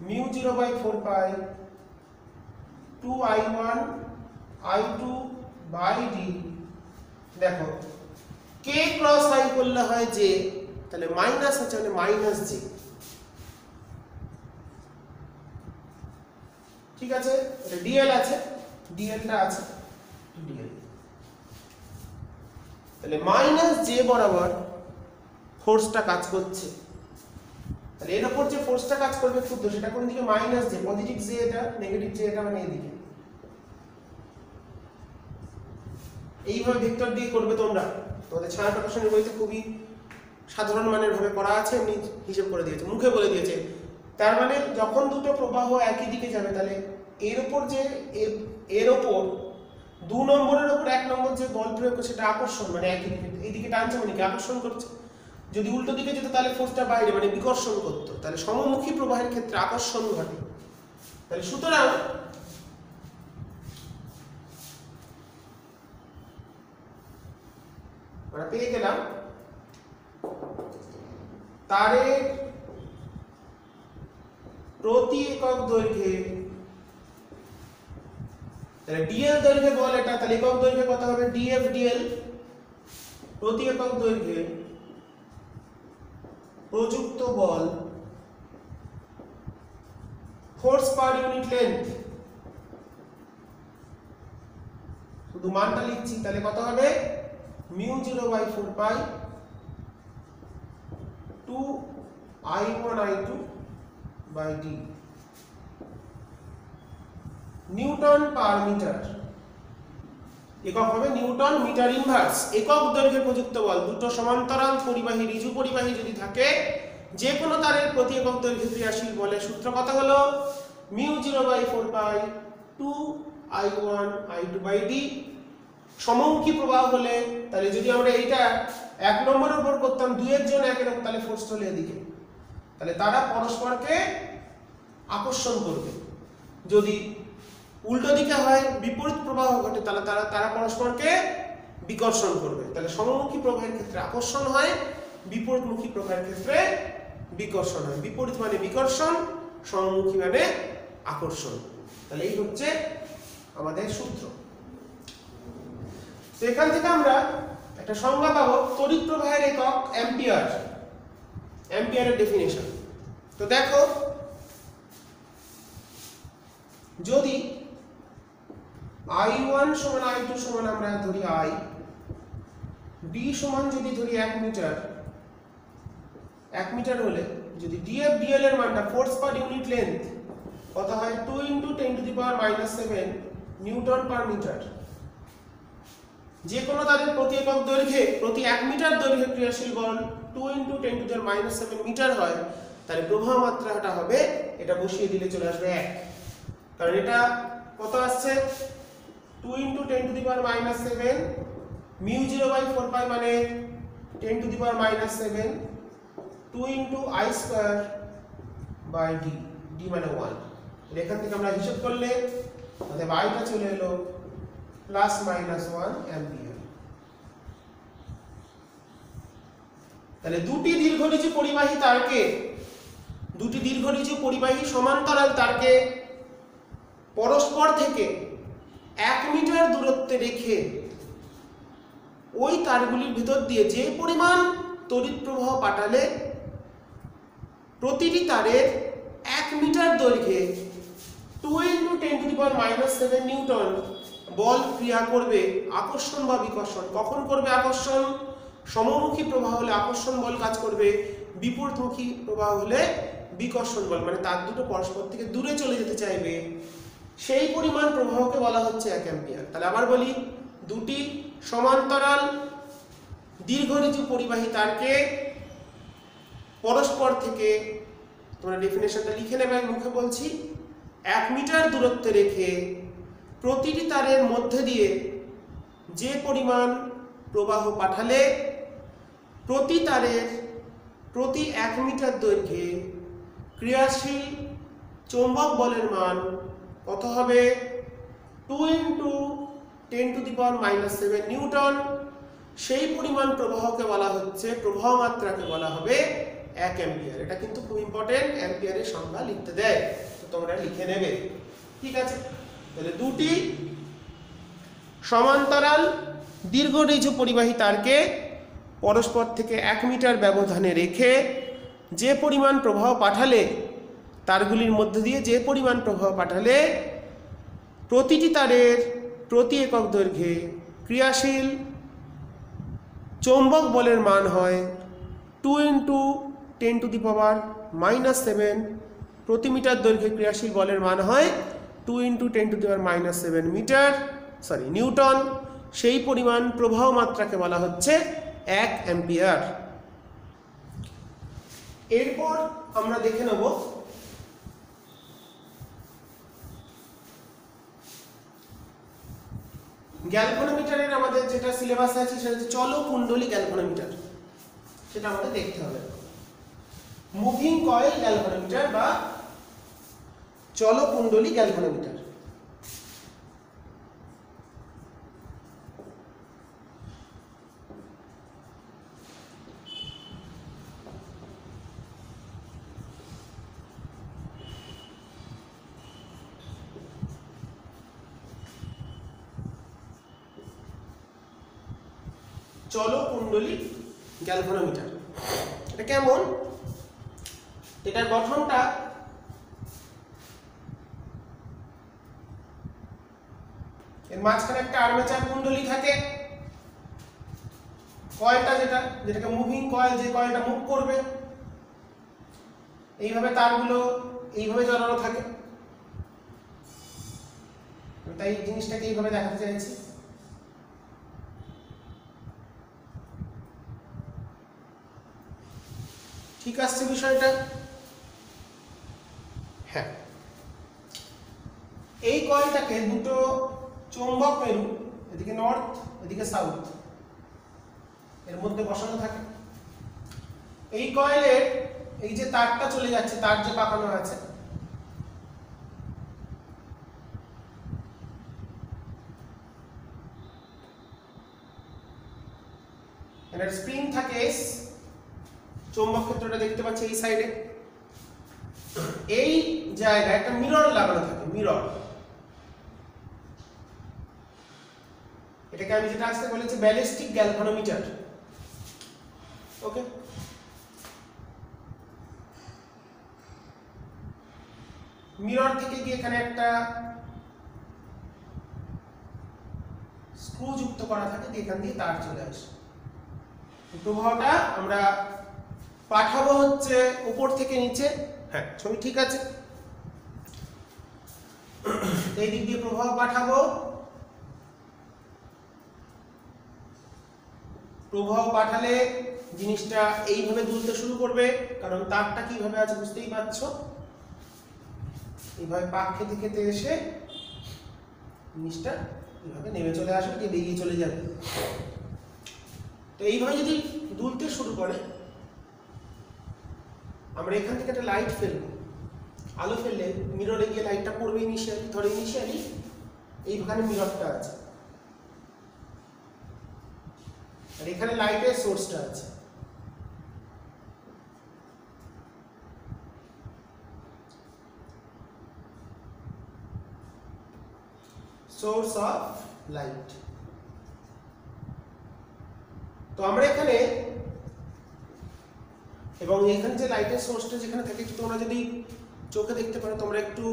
μ0/4 2I1 I2/d, দেখো k ক্রস I করলে হয় j, তাহলে মাইনাস হচ্ছে মানে মাইনাস j, ঠিক আছে? এটা ডিএল আছে, ডিএলটা আছে ডিএল, তাহলে মাইনাস j বরাবর ফোর্সটা কাজ করছে। তাহলে এর উপর যে ফোর্সটা কাজ করবে ক্ষুদ্র, সেটা কোন দিকে? মাইনাস j, পজিটিভ j এটা, নেগেটিভ j এটা, মানে এদিকে। এইভাবে ভেক্টর দিয়ে করবে তোমরা, তোমাদের ছায়া প্রকাশনের বইতে খুবই সাধারণ মানের ভাবে করা আছে, এমনি হিসাব করে দিয়েছে, মুখে বলে দিয়েছে। তার মানে যখন দুটো প্রবাহ একই দিকে যাবে, তাহলে এর উপর যে এর উপর 2 নম্বরের উপর 1 নম্বর যে বল প্রয়োগ করছে সেটা আকর্ষণ, মানে একই দিকে এইদিকে টানছে মানে কি আকর্ষণ করছে। যদি উল্টো দিকে যেত তাহলে ফোর্সটা বাইরে মানে বিকর্ষণ করতো, তাহলে সমমুখী প্রবাহের ক্ষেত্রে আকর্ষণ ঘটে। তাহলে সুতরাং আমরা পেয়ে গেলাম তারের প্রতি একক দৈর্ঘ্যে, তাহলে ডিএল দৈর্ঘ্যে বল এটা, তাহলে একক দৈর্ঘ্যে কত হবে? ডিএফ ডিএল প্রতি একক দৈর্ঘ্যে প্রযুক্ত বল ফোর্স পার ইউনিট লেন্থ, শুধু মানটা লিখছি, তাহলে কত হবে? μ0/4 2I1 I2/d Newton per metre, একক হবে নিউটন মিটার ইনভার্স। একক দৈর্ঘ্যে প্রযুক্ত বল, দুটো সমান্তরাল পরিবাহী ঋজু পরিবাহী যদি থাকে, যে কোনো তারের প্রতি একক দৈর্ঘ্যে ক্রিয়াশীল বলের সূত্র কত হলো? μ0/4 2I1 I2/d। সমমুখী প্রবাহ হলে, তাহলে যদি আমরা এইটা 1 নম্বরের উপর করতাম, 2 এর জন্য 1 এর উপর, তাহলে ফোর্স চলে এদিকে, তাহলে তারা পরস্পরকে আকর্ষণ করবে। যদি উল্টো দিকে হয়, বিপরীত প্রবাহ ঘটে, তাহলে তারা পরস্পরকে বিকর্ষণ করবে। তাহলে সমমুখী প্রবাহের ক্ষেত্রে আকর্ষণ হয়, বিপরীতমুখী প্রবাহের ক্ষেত্রে বিকর্ষণ হয়। বিপরীত মানে বিকর্ষণ, সমমুখী মানে আকর্ষণ। তাহলে এই হচ্ছে আমাদের সূত্র। তো এখান থেকে আমরা একটা সংজ্ঞা পাবো, তড়িৎ প্রবাহের একক অ্যাম্পিয়ার। অ্যাম্পিয়ারের ডেফিনেশন। তো দেখো, যদি I1 সমান I2 সমান আমরা ধরি I, D সমান যদি ধরি 1 মিটার হলে যদি DF DL এর মানটা ফোর্স পার ইউনিট লেন্থ কত হয় 2 × 10⁻⁷ নিউটন পার মিটার। যে কোনো তাদের প্রতি একক দৈর্ঘ্যে প্রতি 1 মিটার দৈর্ঘ্যে ক্রিয়াশীল বল 2 × 10⁻⁷ মিটার হয়, তাহলে প্রবাহ মাত্রাটা হবে, এটা বসিয়ে দিলে চলে আসবে 1, কারণ এটা কত আসছে 2 × 10⁻⁷ μ0/4π মানে 10⁻⁷ 2 × I² d মানে 1। এখান থেকে আমরা হিসাব করলে অতএব আইটা চলে এলো ±1 অ্যাম্পিয়ার। তাহলে দুটি দীর্ঘরিচি পরিবাহী সমান্তরাল তারকে পরস্পর থেকে 1 মিটার দূরত্বে রেখে ওই তারগুলির ভিতর দিয়ে যে পরিমাণ তড়িৎ প্রবাহ পাঠালে প্রতিটি তারের 1 মিটার দৈর্ঘ্যে 2 × 10⁻⁷ নিউটন বল ক্রিয়া করবে, আকর্ষণ বা বিকর্ষণ। কখন করবে আকর্ষণ? সমমুখী প্রবাহ হলে আকর্ষণ বল কাজ করবে, বিপরীতমুখী প্রবাহ হলে বিকর্ষণ বল, মানে তার দুটো পরস্পর থেকে দূরে চলে যেতে চাইবে, সেই পরিমাণ প্রবাহকে বলা হচ্ছে 1 অ্যাম্পিয়ার। তাহলে আবার বলি, দুটি সমান্তরাল দীর্ঘরিচি পরিবাহী তারকে পরস্পর থেকে, তোমরা ডেফিনেশনটা লিখে নেবে, আমি মুখে বলছি, 1 মিটার দূরত্বে রেখে প্রতিটি তারের মধ্যে দিয়ে যে পরিমাণ প্রবাহ পাঠালে প্রতি তারের প্রতি 1 মিটার দৈর্ঘ্যে ক্রিয়াশীল চৌম্বক বলের মান কত হবে 2 × 10⁻⁷ নিউটন। সেই পরিমাণ প্রবাহকে বলা হচ্ছে, প্রবাহ মাত্রাকে বলা হবে 1 অ্যাম্পিয়ার। এটা কিন্তু খুব ইম্পর্টেন্ট, অ্যাম্পিয়ারের সংজ্ঞা লিখতে দেয়, তো তোমরা লিখে নেবে। ঠিক আছে, তাহলে দুটি সমান্তরাল দীর্ঘরিচি পরিবাহী তারকে পরস্পর থেকে 1 মিটার ব্যবধানে রেখে যে পরিমাণ প্রবাহ পাঠালে, তারগুলির মধ্যে দিয়ে যে পরিমাণ প্রবাহ পাঠালে প্রতিটি তারের প্রতি একক দৈর্ঘ্যে ক্রিয়াশীল চৌম্বক বলের মান হয় 2 × 10⁻⁷, প্রতি মিটার দৈর্ঘ্যে ক্রিয়াশীল বলের মান হয় 2 × 10⁻⁷ নিউটন। সেই পরিমাণ প্রবাহ মাত্রাকে বলা হচ্ছে 1 অ্যাম্পিয়ার। এরপর আমরা দেখে নেব গ্যালভানোমিটারের আমাদের যেটা সিলেবাসে আছে সেটা হচ্ছে চলকুণ্ডলী গ্যালভানোমিটার, সেটা আমাদের দেখতে হবে। মুভিং কয়েল গ্যালভানোমিটার বা চলকুণ্ডলী গ্যালভানোমিটার। চলকুণ্ডলী গ্যালভানোমিটার এটা কেমন? এটার গঠনটা এর মাঝখানে একটা আর্মেচার কুণ্ডলী থাকে, কয়েলটা যেটাকে মুভিং কয়েল, যে কয়েলটা মুভ করবে, এইভাবে তারগুলো এইভাবে জড়ানো থাকে। তাই জিনিসটাকে এইভাবে দেখাতে চাইছি। ঠিক আছে বিষয়টা? হ্যাঁ, এই কয়েলটাকে দুটো চৌম্বক মেরু, এদিকে নর্থ এদিকে সাউথ, এর মধ্যে বসানো থাকে। এই কয়েলের এই যে তারটা চলে যাচ্ছে, তার যে পাকানো আছে, এর স্প্রিং থাকে S, চৌম্বক ক্ষেত্রটা দেখতে পাচ্ছি এই সাইডে। এই জায়গায় একটা মিরর লাগানো থাকে, মিরর। এটাকে আমি যেটা আসতে বলেছি ব্যালিস্টিক গ্যালভানোমিটার। ওকে, মিরর থেকে গিয়ে এখানে একটা স্ক্রু যুক্ত করা থাকে, এখান দিয়ে তার চলে আসে। প্রবাহটা আমরা পাঠাবো হচ্ছে উপর থেকে নিচে। হ্যাঁ, ছবি ঠিক আছে। এই দিক দিয়ে প্রবাহ পাঠাবো, প্রবাহ পাঠালে জিনিসটা এইভাবে দুলতে শুরু করবে, কারণ তারটা কিভাবে আছে বুঝতেই পারছো। এইভাবে পাক খেতে খেতে এসে জিনিসটা এইভাবে নেমে চলে আসবে, যে বেরিয়ে চলে যাবে। তো এইভাবে যদি দুলতে শুরু করে, আমরা এখান থেকে একটা লাইট ফেলবো, আলো ফেললে মিররে গিয়ে লাইটটা পড়বে ইনিশিয়ালি। ধরে ইনিশিয়ালি এইখানে মিররটা আছে, আর এখানে লাইটের সোর্সটা আছে। Source of light. তো আমরা এখানে, এবং এখানে যে লাইটের সোর্সটা যেখানে থাকে, তোমরা যদি চোখে দেখতে পারো, তোমরা একটু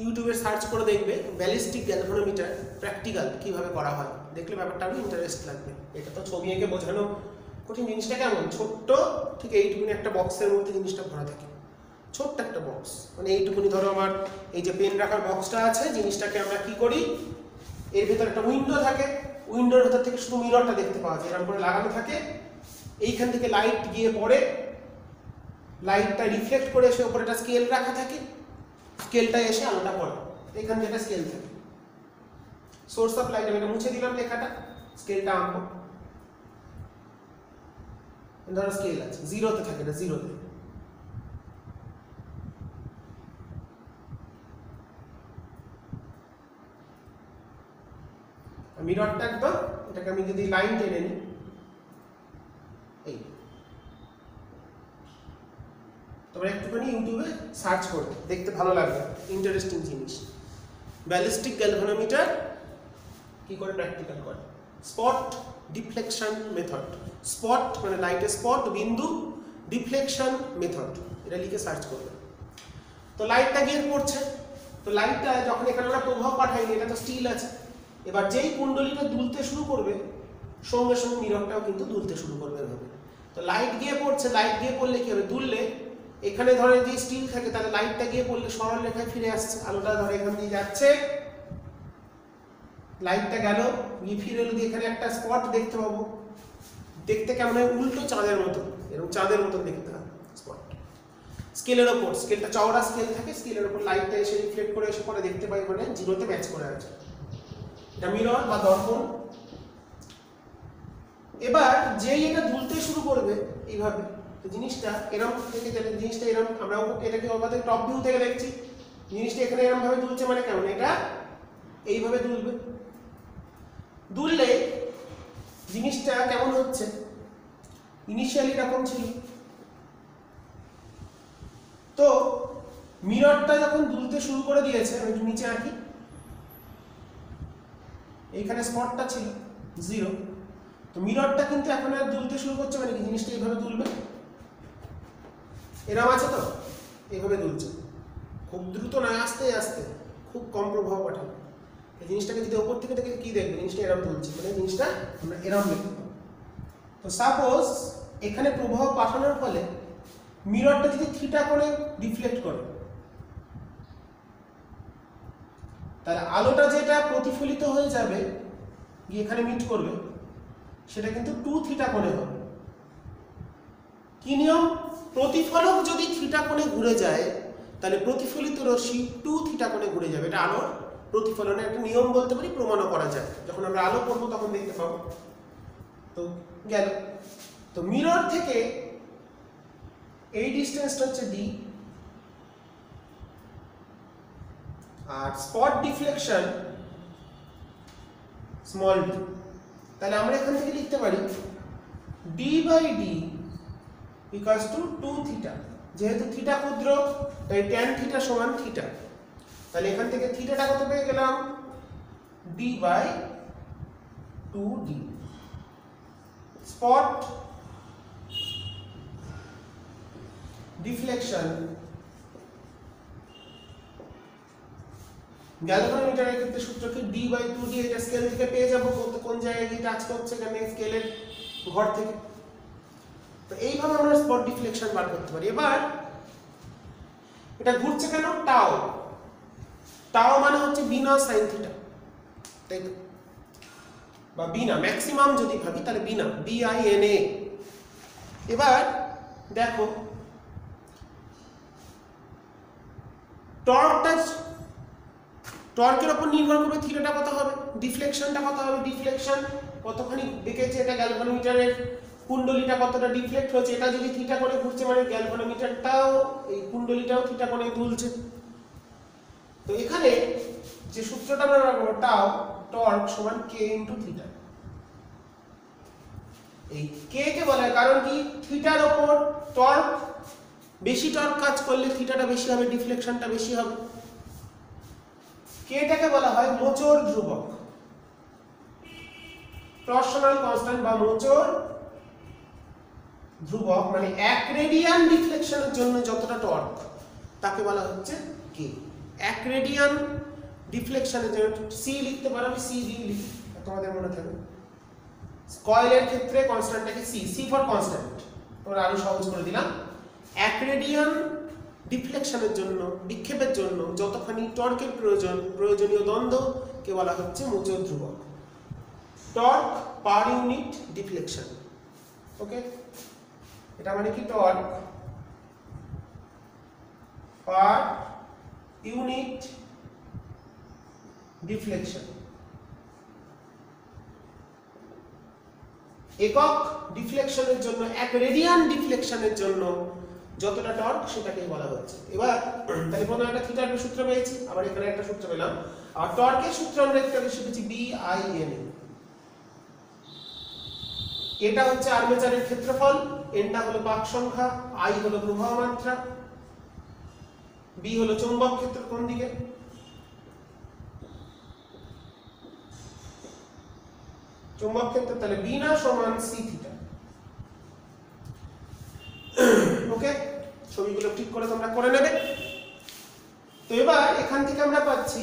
ইউটিউবে সার্চ করে দেখবে ব্যালিস্টিক গ্যালভানোমিটার প্র্যাকটিক্যাল কিভাবে করা হয়, দেখলে ব্যাপারটা আরো ইন্টারেস্ট লাগবে। এটা তো ছবি এঁকে বোঝানো কঠিন। জিনিসটা কেমন ছোট্ট, ঠিক এইটুকুনি একটা বক্সের মধ্যে জিনিসটা ভরা থাকে, ছোট্ট একটা বক্স। মানে এইটুকুনি ধরো আমার এই যে পেন রাখার বক্সটা আছে, জিনিসটাকে আমরা কি করি, এর ভেতর একটা উইন্ডো থাকে, উইন্ডোর ভেতর থেকে শুধু মিররটা দেখতে পাওয়া যায়, এরকম করে লাগানো থাকে। এইখান থেকে লাইট গিয়ে পড়ে, লাইটটা রিফ্লেক্ট করে এসে উপরে একটা স্কেল রাখা থাকে, স্কেলটা এসে আলোটা পড়ে, এখান থেকে স্কেল থাকে। সোর্স অফ লাইট, আমি এটা মুছে দিলাম লেখাটা, স্কেলটা আঁকবো। ধরো স্কেল আছে, জিরোতে থাকে, এটা জিরোতে। মিররটা একদম, এটাকে আমি যদি লাইন টেনে নিই, এই তোমরা একটুখানি ইউটিউবে সার্চ করবে, দেখতে ভালো লাগবে, ইন্টারেস্টিং জিনিস। ব্যালিস্টিক গ্যালভানোমিটার কি করে প্র্যাকটিক্যাল করে। Spot deflection method. স্পট মানে লাইটের স্পট, বিন্দু, ডিফ্লেকশন মেথড, এটা লিখে সার্চ করবে। তো লাইটটা গিয়ে পড়ছে, তো লাইটটা যখন এখানে আমরা প্রবাহ পাঠাইনি, এটা তো স্টিল আছে, এবার যেই কুণ্ডলীটা দুলতে শুরু করবে, সঙ্গে সঙ্গে মিররটাও কিন্তু দুলতে শুরু করবে এভাবে। তো লাইট গিয়ে পড়ছে, লাইট গিয়ে পড়লে কি হবে, দুললে এখানে ধরে যে স্টিল থাকে, তাহলে লাইটটা গিয়ে পড়লে সরল রেখায় ফিরে আসছে, আলোটা ধরে এখান দিয়ে যাচ্ছে, লাইটটা গেল, গিয়ে ফিরে এলো, দিয়ে এখানে একটা স্পট দেখতে পাবো। দেখতে কেমন হয়, উল্টো চাঁদের মতো, এরকম চাঁদের মতো দেখতে হয় স্পট। স্কেলের ওপর, স্কেলটা চওড়া স্কেল থাকে, স্কেলের ওপর লাইটটা এসে রিফ্লেক্ট করে এসে পরে দেখতে পাই, মানে জিরোতে ম্যাচ করে আছে। এটা মিরর বা দর্পণ। এবার যেই এটা দুলতে শুরু করবে এইভাবে, জিনিসটা এরকম থেকে গেলে, জিনিসটা এরকম, আমরা এটাকে আমাদের টপ ভিউ থেকে দেখছি, জিনিসটা এখানে এরকম ভাবে দুলছে, মানে কেমন, এটা এইভাবে দুলবে। দুললে জিনিসটা কেমন হচ্ছে, ইনিশিয়ালি এরকম ছিল। তো মিররটা যখন দুলতে শুরু করে দিয়েছে, আমি একটু নিচে আঁকি, এইখানে স্পটটা ছিল জিরো, তো মিররটা কিন্তু এখন আর দুলতে শুরু করছে, মানে কি জিনিসটা এইভাবে দুলবে, এরকম আছে তো, এইভাবে দুলছে, খুব দ্রুত নয়, আস্তে আস্তে, খুব কম প্রভাব পাঠাবে। এই জিনিসটাকে যদি ওপর থেকে দেখে কি দেখবে, জিনিসটা এরকম দুলছে, মানে জিনিসটা আমরা এরকম দেখতে পাবো। তো সাপোজ এখানে প্রবাহ পাঠানোর ফলে মিররটা যদি থিটা কোণে রিফ্লেক্ট করে, তাহলে আলোটা যেটা প্রতিফলিত হয়ে যাবে গিয়ে এখানে মিট করবে, সেটা কিন্তু 2 থিটা কোণে হবে। কি নিয়ম, প্রতিফলক যদি থিটা কোণে ঘুরে যায়, তাহলে প্রতিফলিত রশ্মি 2 থিটা কোণে ঘুরে যাবে। এটা আলোর প্রতিফলনের একটা নিয়ম বলতে পারি, প্রমাণও করা যায়। যখন আমরা আলো পড়বো তখন দেখতে পাবো। তো গেল, তো মিরর থেকে এই ডিসটেন্সটা হচ্ছে d, আর স্পট ডিফ্লেকশন স্মল d। তাহলে আমরা এখান থেকে লিখতে পারি d by d equals to 2 theta. যেহেতু থিটা ক্ষুদ্র, তাই tan থিটা সমান থিটা। তাহলে এখান থেকে থিটাটা কত পেয়ে গেলাম, d by 2d। Spot deflection গ্যালভানোমিটারের ক্ষেত্রে সূত্র কি d/2d, এটা স্কেল থেকে পেয়ে যাব কোন জায়গায় কি টাচ করছে এখানে স্কেলের ঘর থেকে। তো এইভাবে আমরা স্পট ডিফ্লেকশন বার করতে পারি। এবার এটা ঘুরছে কেন, টাও, টাও মানে হচ্ছে বিনা সাইন থিটা, তাই তো, বা বিনা, ম্যাক্সিমাম যদি ভাবি তাহলে বিনা, BINA। এবার দেখো টর্কের উপর নির্ভর করবে থিটাটা কত হবে, ডিফ্লেকশনটা কত হবে, ডিফ্লেকশন কতখানি বেঁকেছে, এটা গ্যালভানোমিটারের কুণ্ডলীটা কতটা ডিফ্লেক্ট হয়েছে, এটা যদি থিটা কোণে ঘুরছে মানে গ্যালভানোমিটারটাও এই কুণ্ডলীটাও থিটা কোণে দুলছে। তো এখানে যে সূত্রটা আমরা রাখবো টাও টর্ক সমান k ইনটু থিটা। এই k কে বলা হয় কারণ কি থিটার উপর টর্ক, বেশি টর্ক কাজ করলে থিটাটা বেশি হবে, ডিফ্লেকশনটা বেশি হবে। k টাকে বলা হয় মোচড় ধ্রুবক, টরশনাল কনস্ট্যান্ট বা মোচড় ধ্রুবক, মানে 1 রেডিয়ান ডিফ্লেকশনের জন্য যতটা টর্ক তাকে বলা হচ্ছে k। 1 রেডিয়ান ডিফ্লেকশনের জন্য c লিখতে পারো, আমি c দিয়ে লিখি তোমাদের মনে থাকবে। কয়েলের ক্ষেত্রে কনস্ট্যান্টটাকে c ফর কনস্ট্যান্ট, তোমরা আরো সহজ করে দিলাম। 1 রেডিয়ান ডিফ্লেকশনের জন্য, বিক্ষেপের জন্য যতখানি টর্কের প্রয়োজনীয় দ্বন্দ্ব কে বলা হচ্ছে মোচড় ধ্রুবক, টর্ক পার ইউনিট ডিফ্লেকশন। ওকে, এটা মানে কি টর্ক পার ইউনিট ডিফ্লেকশন। একক ডিফ্লেকশনের জন্য, 1 রেডিয়ান ডিফ্লেকশনের জন্য যতটা টর্ক সেটাকে বলা হচ্ছে। এবার তাহলে প্রথমে একটা থিটার সূত্র পেয়েছি, আবার এখানে একটা সূত্র পেলাম, আর টর্কের সূত্র আমরা একটু আগে শিখেছি BINA। এটা হচ্ছে আর্মেচারের ক্ষেত্রফল, এনটা হলো পাক সংখ্যা, I হলো প্রবাহ মাত্রা, B হলো চৌম্বক ক্ষেত্র কোন দিকে, চৌম্বক ক্ষেত্র, তাহলে B না সমান C থিটা। ওকে, ছবিগুলো ঠিক করে তোমরা করে নেবে। তো এবার এখান থেকে আমরা পাচ্ছি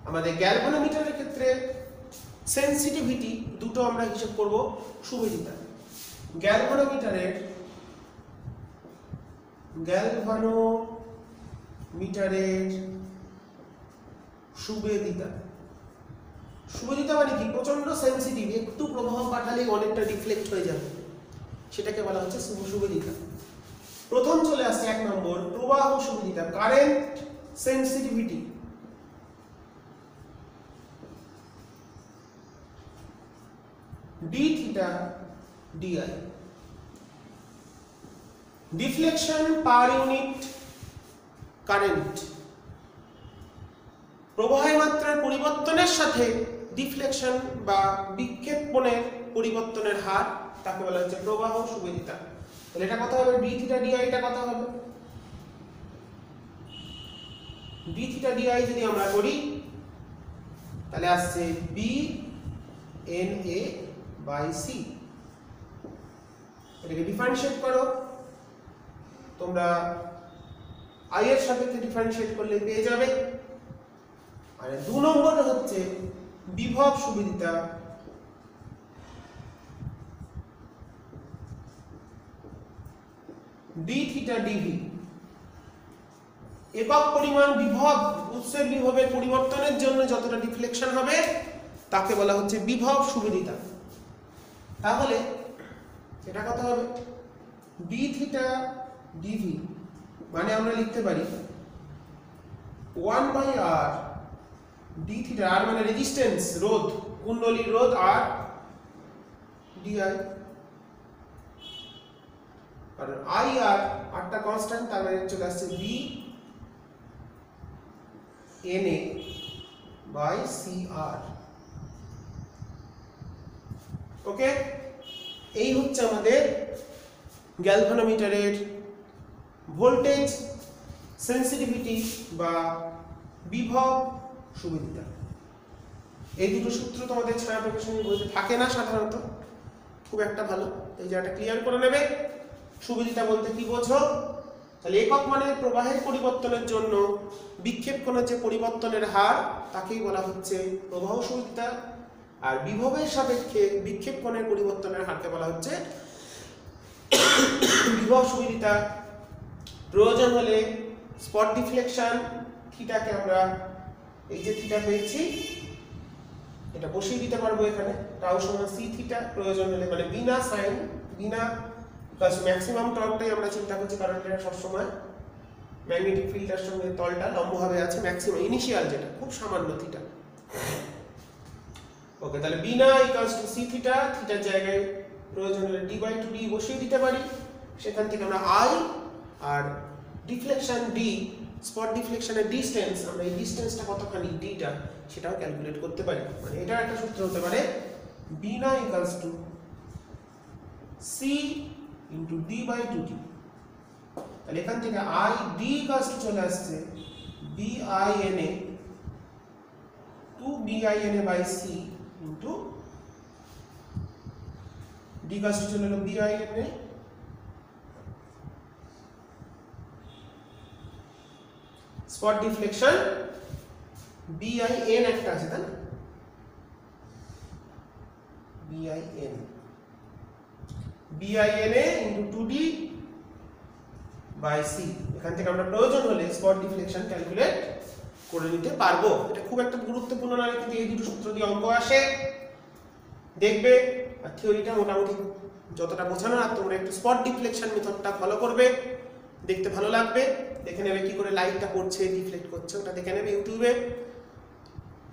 আমাদের গ্যালভানোমিটারের ক্ষেত্রে সেনসিটিভিটি দুটো আমরা হিসাব করব সুবিদিতা। গ্যালভানোমিটারের সুবিদিতা, সুবিদিতা মানে কি প্রচন্ড সেনসিটিভ, একটু প্রবাহ পাঠালে অনেকটা ডিফ্লেক্ট হয়ে যাবে, সেটাকে বলা হচ্ছে সুবিদিতা। প্রথম চলে আসছে 1 নম্বর প্রবাহ সুবিদিতা, current sensitivity. d theta di, deflection per unit current, প্রবাহের মাত্রার পরিবর্তনের সাথে ডিফ্লেকশন বা বিক্ষেপণের পরিবর্তনের হার, তাকে বলা হচ্ছে প্রবাহ সুবিদিতা। তাহলে এটা কত হবে, d theta di, এটা কত হবে, d theta di যদি আমরা করি তাহলে আসছে BNA by C। এটাকে ডিফারেন্সিয়েট করো তোমরা, I এর সাপেক্ষে ডিফারেন্সিয়েট করলে পেয়ে যাবে। আর 2 নম্বর হচ্ছে বিভব সুবিদিতা, d theta dV, একক পরিমাণ বিভব, উৎসের বিভবের পরিবর্তনের জন্য যতটা ডিফ্লেকশন হবে তাকে বলা হচ্ছে বিভব সুবিদিতা। তাহলে এটা কত হবে, d theta dV মানে আমরা লিখতে পারি 1/r d theta, r মানে রেজিস্ট্যান্স, রোধ, কুণ্ডলীর রোধ, আর di, আর I আর আরটা কনস্ট্যান্ট, তার মানে চলে আসছে BNA by CR। ওকে, এই হচ্ছে আমাদের গ্যালভানোমিটারের ভোল্টেজ সেনসিটিভিটি বা বিভব সুবিদিতা। এই দুটো সূত্র তোমাদের ছায়া প্রকাশনী বইতে থাকে না সাধারণত, খুব একটা ভালো, এই জায়গাটা ক্লিয়ার করে নেবে। সুবিদিতা বলতে কি বোঝো, তাহলে একক মানের প্রবাহের পরিবর্তনের জন্য বিক্ষেপ কোণের যে পরিবর্তনের হার তাকেই বলা হচ্ছে প্রবাহ সুবিধা, আর বিভবের সাপেক্ষে বিক্ষেপ কোণের পরিবর্তনের হারকে বলা হচ্ছে বিভব সুবিধা। প্রয়োজন হলে স্পট ডিফ্লেকশন থিটাকে আমরা এই যে থিটা পেয়েছি এটা বসিয়ে দিতে পারবো এখানে, টাউ সমান সি থিটা। প্রয়োজন হলে মানে বিনা সাইন বিনা ম্যাক্সিমাম টর্কটাই আমরা চিন্তা করছি, কারণ এটা সবসময় ম্যাগনেটিক ফিল্ডের সঙ্গে তলটা লম্বভাবে আছে, ম্যাক্সিমাম ইনিশিয়াল যেটা খুব সামান্য থিটা। ওকে, তাহলে বিনা ইকুয়ালস টু সি থিটা, থিটার জায়গায় প্রয়োজন হলে ডি বাই টু ডি বসিয়ে দিতে পারি। সেখান থেকে আমরা I R deflection D, spot ডিফ্লেকশনের ডিসটেন্স, আমরা এই ডিসটেন্সটা কতখানি ডিটা সেটাও ক্যালকুলেট করতে পারি। মানে এটার একটা সূত্র হতে পারে বিনা equals to C into D by two D. তাহলে এখান থেকে আই ডি ইকুয়ালস টু চলে আসছে B I N A two B I N A by C into D equals to চলে এলো B I N A spot deflection B I N একটা আছে তাই না, B I N BINA into 2D by C। এখান থেকে আমরা প্রয়োজন হলে স্পট ডিফ্লেকশন ক্যালকুলেট করে নিতে পারবো। এটা খুব একটা গুরুত্বপূর্ণ নয়, কিন্তু এই দুটো সূত্র দিয়ে অঙ্ক আসে দেখবে। আর থিওরিটা মোটামুটি যতটা বোঝানো, আর তোমরা একটু স্পট ডিফ্লেকশন মেথডটা ফলো করবে, দেখতে ভালো লাগবে। দেখে নেবে কি করে লাইটটা পড়ছে ডিফ্লেক্ট করছে, ওটা দেখে নেবে ইউটিউবে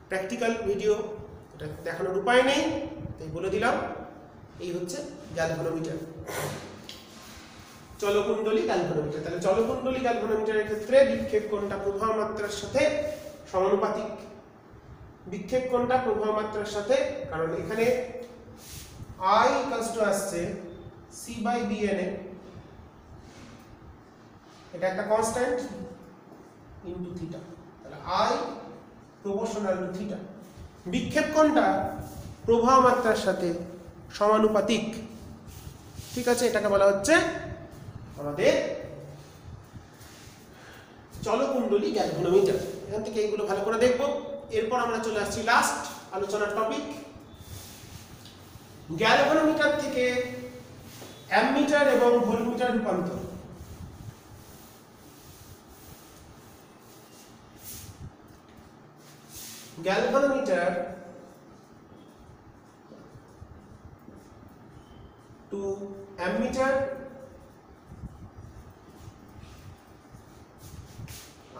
প্র্যাকটিক্যাল ভিডিও, ওটা দেখানোর উপায় নেই তাই বলে দিলাম। এই হচ্ছে গ্যালভানোমিটার, চলকুণ্ডলী গ্যালভানোমিটার। তাহলে চলকুণ্ডলী গ্যালভানোমিটারের ক্ষেত্রে বিক্ষেপ কোণটা প্রবাহ মাত্রার সাথে সমানুপাতিক। বিক্ষেপ কোণটা প্রবাহ মাত্রার সাথে, কারণ এখানে I ইকুয়ালস টু আসছে C বাই BNA, এটা একটা কনস্ট্যান্ট ইনটু থিটা। তাহলে I প্রপোর্শনাল টু থিটা। বিক্ষেপ কোণটা প্রবাহ মাত্রার সাথে সমানুপাতিক, ঠিক আছে, এটাকে বলা হচ্ছে আমাদের চলকুণ্ডলী গ্যালভানোমিটার। এখান থেকে এইগুলো ভালো করে দেখবো। এরপর আমরা চলে আসছি লাস্ট আলোচনার টপিক, গ্যালভানোমিটার থেকে অ্যামমিটার এবং ভোল্টমিটার রূপান্তর। গ্যালভানোমিটার টু অ্যামমিটার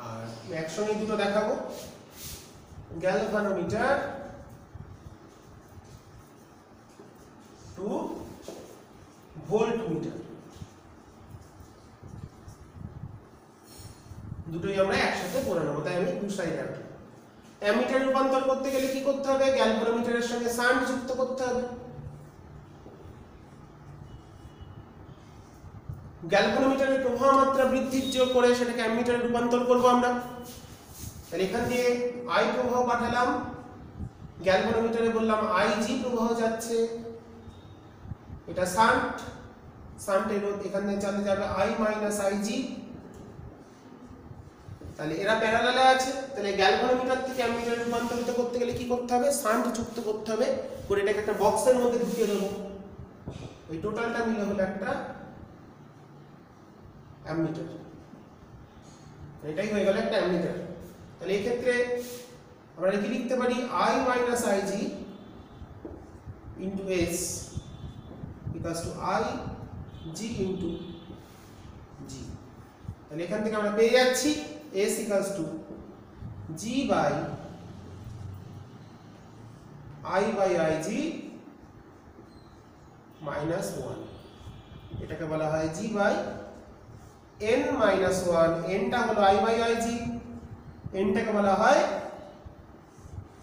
আর একসঙ্গে দুটো দেখাবো, গ্যালভানোমিটার টু ভোল্টমিটার। দুটোই আমরা একসাথে পড়ে নেবো, তাই আমি দু সাইড রাখি। অ্যামমিটার রূপান্তর করতে গেলে কি করতে হবে? গ্যালভানোমিটারের সঙ্গে শান্ট যুক্ত করতে হবে। গ্যালভানোমিটারের প্রবাহ মাত্রা বৃদ্ধির যোগ করে সেটাকে অ্যামমিটারে রূপান্তর করব আমরা। তাহলে এখান দিয়ে আই প্রবাহ পাঠালাম, গ্যালভানোমিটারে বললাম আইজি প্রবাহ যাচ্ছে, এটা শান্ট, শান্টের এখানে চলে যাবে আই মাইনাস আইজি। তাহলে এরা প্যারালালে আছে। তাহলে গ্যালভানোমিটার থেকে অ্যামমিটারে রূপান্তরিত করতে গেলে কি করতে হবে? শান্ট যুক্ত করতে হবে, করে এটাকে একটা বক্সের মধ্যে ঢুকিয়ে দেবো। ওই টোটালটা মিলে হলো একটা অ্যামমিটার, এটাই হয়ে গেল একটা অ্যামমিটার। তাহলে এই ক্ষেত্রে আমরা কি লিখতে পারি? I minus IG into S equals to I G into G. তাহলে এখান থেকে আমরা পেয়ে যাচ্ছি S equals to G by I by IG minus one. এটাকে বলা হয় G by n minus one. nটা হলো i বাই আইজি, nটাকে বলা হয়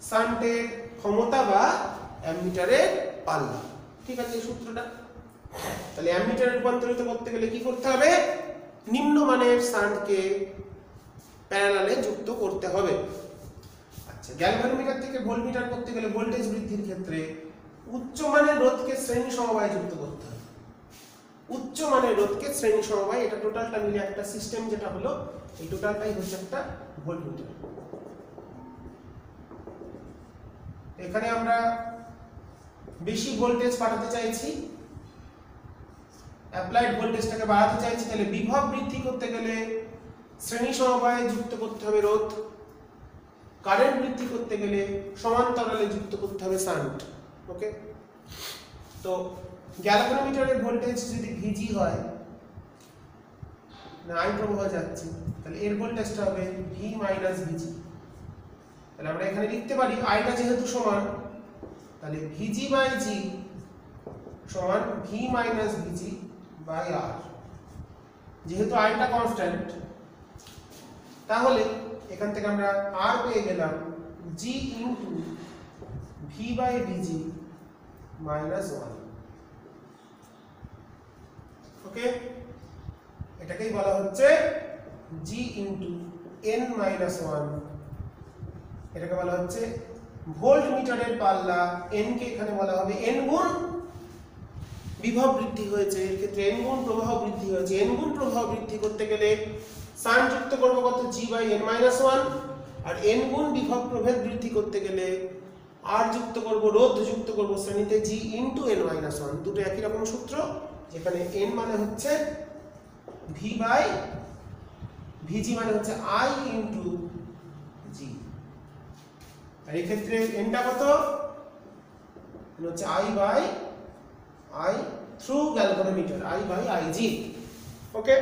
শান্টের ক্ষমতা বা অ্যামমিটারের পাল্লা, ঠিক আছে এই সূত্রটা। তাহলে অ্যামমিটারে রূপান্তরিত করতে গেলে কি করতে হবে? নিম্নমানের শান্টকে প্যারালালে যুক্ত করতে হবে। আচ্ছা, গ্যালভানোমিটার থেকে ভোল্টমিটার করতে গেলে ভোল্টেজ বৃদ্ধির ক্ষেত্রে উচ্চমানের রোধকে শ্রেণী সমবায়ে যুক্ত করতে হবে। উচ্চ মানের রোধকে শ্রেণী সমবায়, এটা টোটালটা মিলে একটা সিস্টেম যেটা হলো, এই টোটালটাই হচ্ছে একটা ভোল্টমিটার। এখানে আমরা বেশি ভোল্টেজ পাঠাতে চাইছি, অ্যাপ্লাইড ভোল্টেজটাকে বাড়াতে চাইছি, তাহলে বিভব বৃদ্ধি করতে গেলে শ্রেণী সমবায়ে যুক্ত করতে হবে রোধ, কারেন্ট বৃদ্ধি করতে গেলে সমান্তরালে যুক্ত করতে হবে শান্ট। ওকে, তো গ্যালভানোমিটারের ভোল্টেজ যদি ভিজি হয়, না আই প্রবাহ যাচ্ছে, তাহলে এর ভোল্টেজটা হবে ভি মাইনাস ভিজি। তাহলে আমরা এখানে লিখতে পারি আইটা যেহেতু সমান, তাহলে ভিজি বাই জি সমান ভি মাইনাস ভিজি বাই আর। যেহেতু আইটা কনস্ট্যান্ট, তাহলে এখান থেকে আমরা আর পেয়ে গেলাম জি ইনটু ভি বাই ভিজি মাইনাস 1। ওকে, এটাকেই বলা হচ্ছে জি ইনটু এন মাইনাস 1। এটাকে বলা হচ্ছে ভোল্ট মিটারের পাল্লা, এন কে এখানে বলা হবে এন গুণ বিভব বৃদ্ধি হয়েছে, এর ক্ষেত্রে এন গুণ প্রবাহ বৃদ্ধি হয়েছে। এন গুণ প্রবাহ বৃদ্ধি করতে গেলে সান যুক্ত করব কত, জি বাই এন মাইনাস 1, আর এন গুণ বিভব প্রভেদ বৃদ্ধি করতে গেলে আর যুক্ত করব, রোধ যুক্ত করব শ্রেণীতে জি ইনটু এন মাইনাস 1। দুটো একই রকম সূত্র, যেখানে এন মানে হচ্ছে ভি বাই ভিজি মানে হচ্ছে আই ইনটু জি, আর এই ক্ষেত্রে এনটা কত হচ্ছে I by I through galvanometer, I by IG. Okay,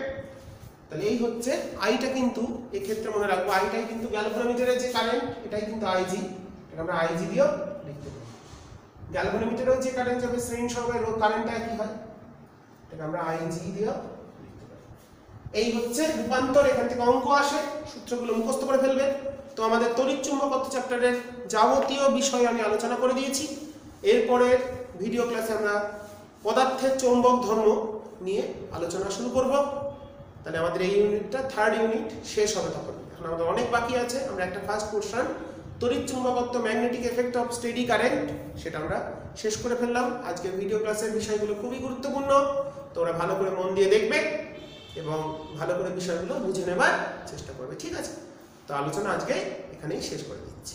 তাহলে এই হচ্ছে আইটা, কিন্তু এই ক্ষেত্রে মনে রাখবো আইটাই কিন্তু গ্যালভানোমিটারের যে কারেন্ট, এটাই কিন্তু আইজি, এটা আমরা আইজি দিয়েও লিখতে পারি। গ্যালভানোমিটারেও যে কারেন্ট যাবে শ্রেণী সমবায় রোধ কারেন্টটা একই হয়, এটাকে আমরা আইজি দিয়েও লিখতে পারি। এই হচ্ছে রূপান্তর, এখান থেকে অঙ্ক আসে, সূত্রগুলো মুখস্থ করে ফেলবে। তো আমাদের তড়িৎ চুম্বকত্ব চ্যাপ্টারের যাবতীয় বিষয় আমি আলোচনা করে দিয়েছি। এরপরে ভিডিও ক্লাসে আমরা পদার্থের চৌম্বক ধর্ম নিয়ে আলোচনা শুরু করব। তাহলে আমাদের এই ইউনিটটা থার্ড ইউনিট শেষ হবে তখন। এখন আমাদের অনেক বাকি আছে। আমরা একটা ফার্স্ট পোর্শন তড়িৎ চুম্বকত্ব, magnetic effect of steady current, সেটা আমরা শেষ করে ফেললাম। আজকের ভিডিও ক্লাসের বিষয়গুলো খুবই গুরুত্বপূর্ণ, তোমরা ভালো করে মন দিয়ে দেখবে এবং ভালো করে বিষয়গুলো বুঝে নেবার চেষ্টা করবে। ঠিক আছে, তো আলোচনা আজকে এখানেই শেষ করে দিচ্ছি।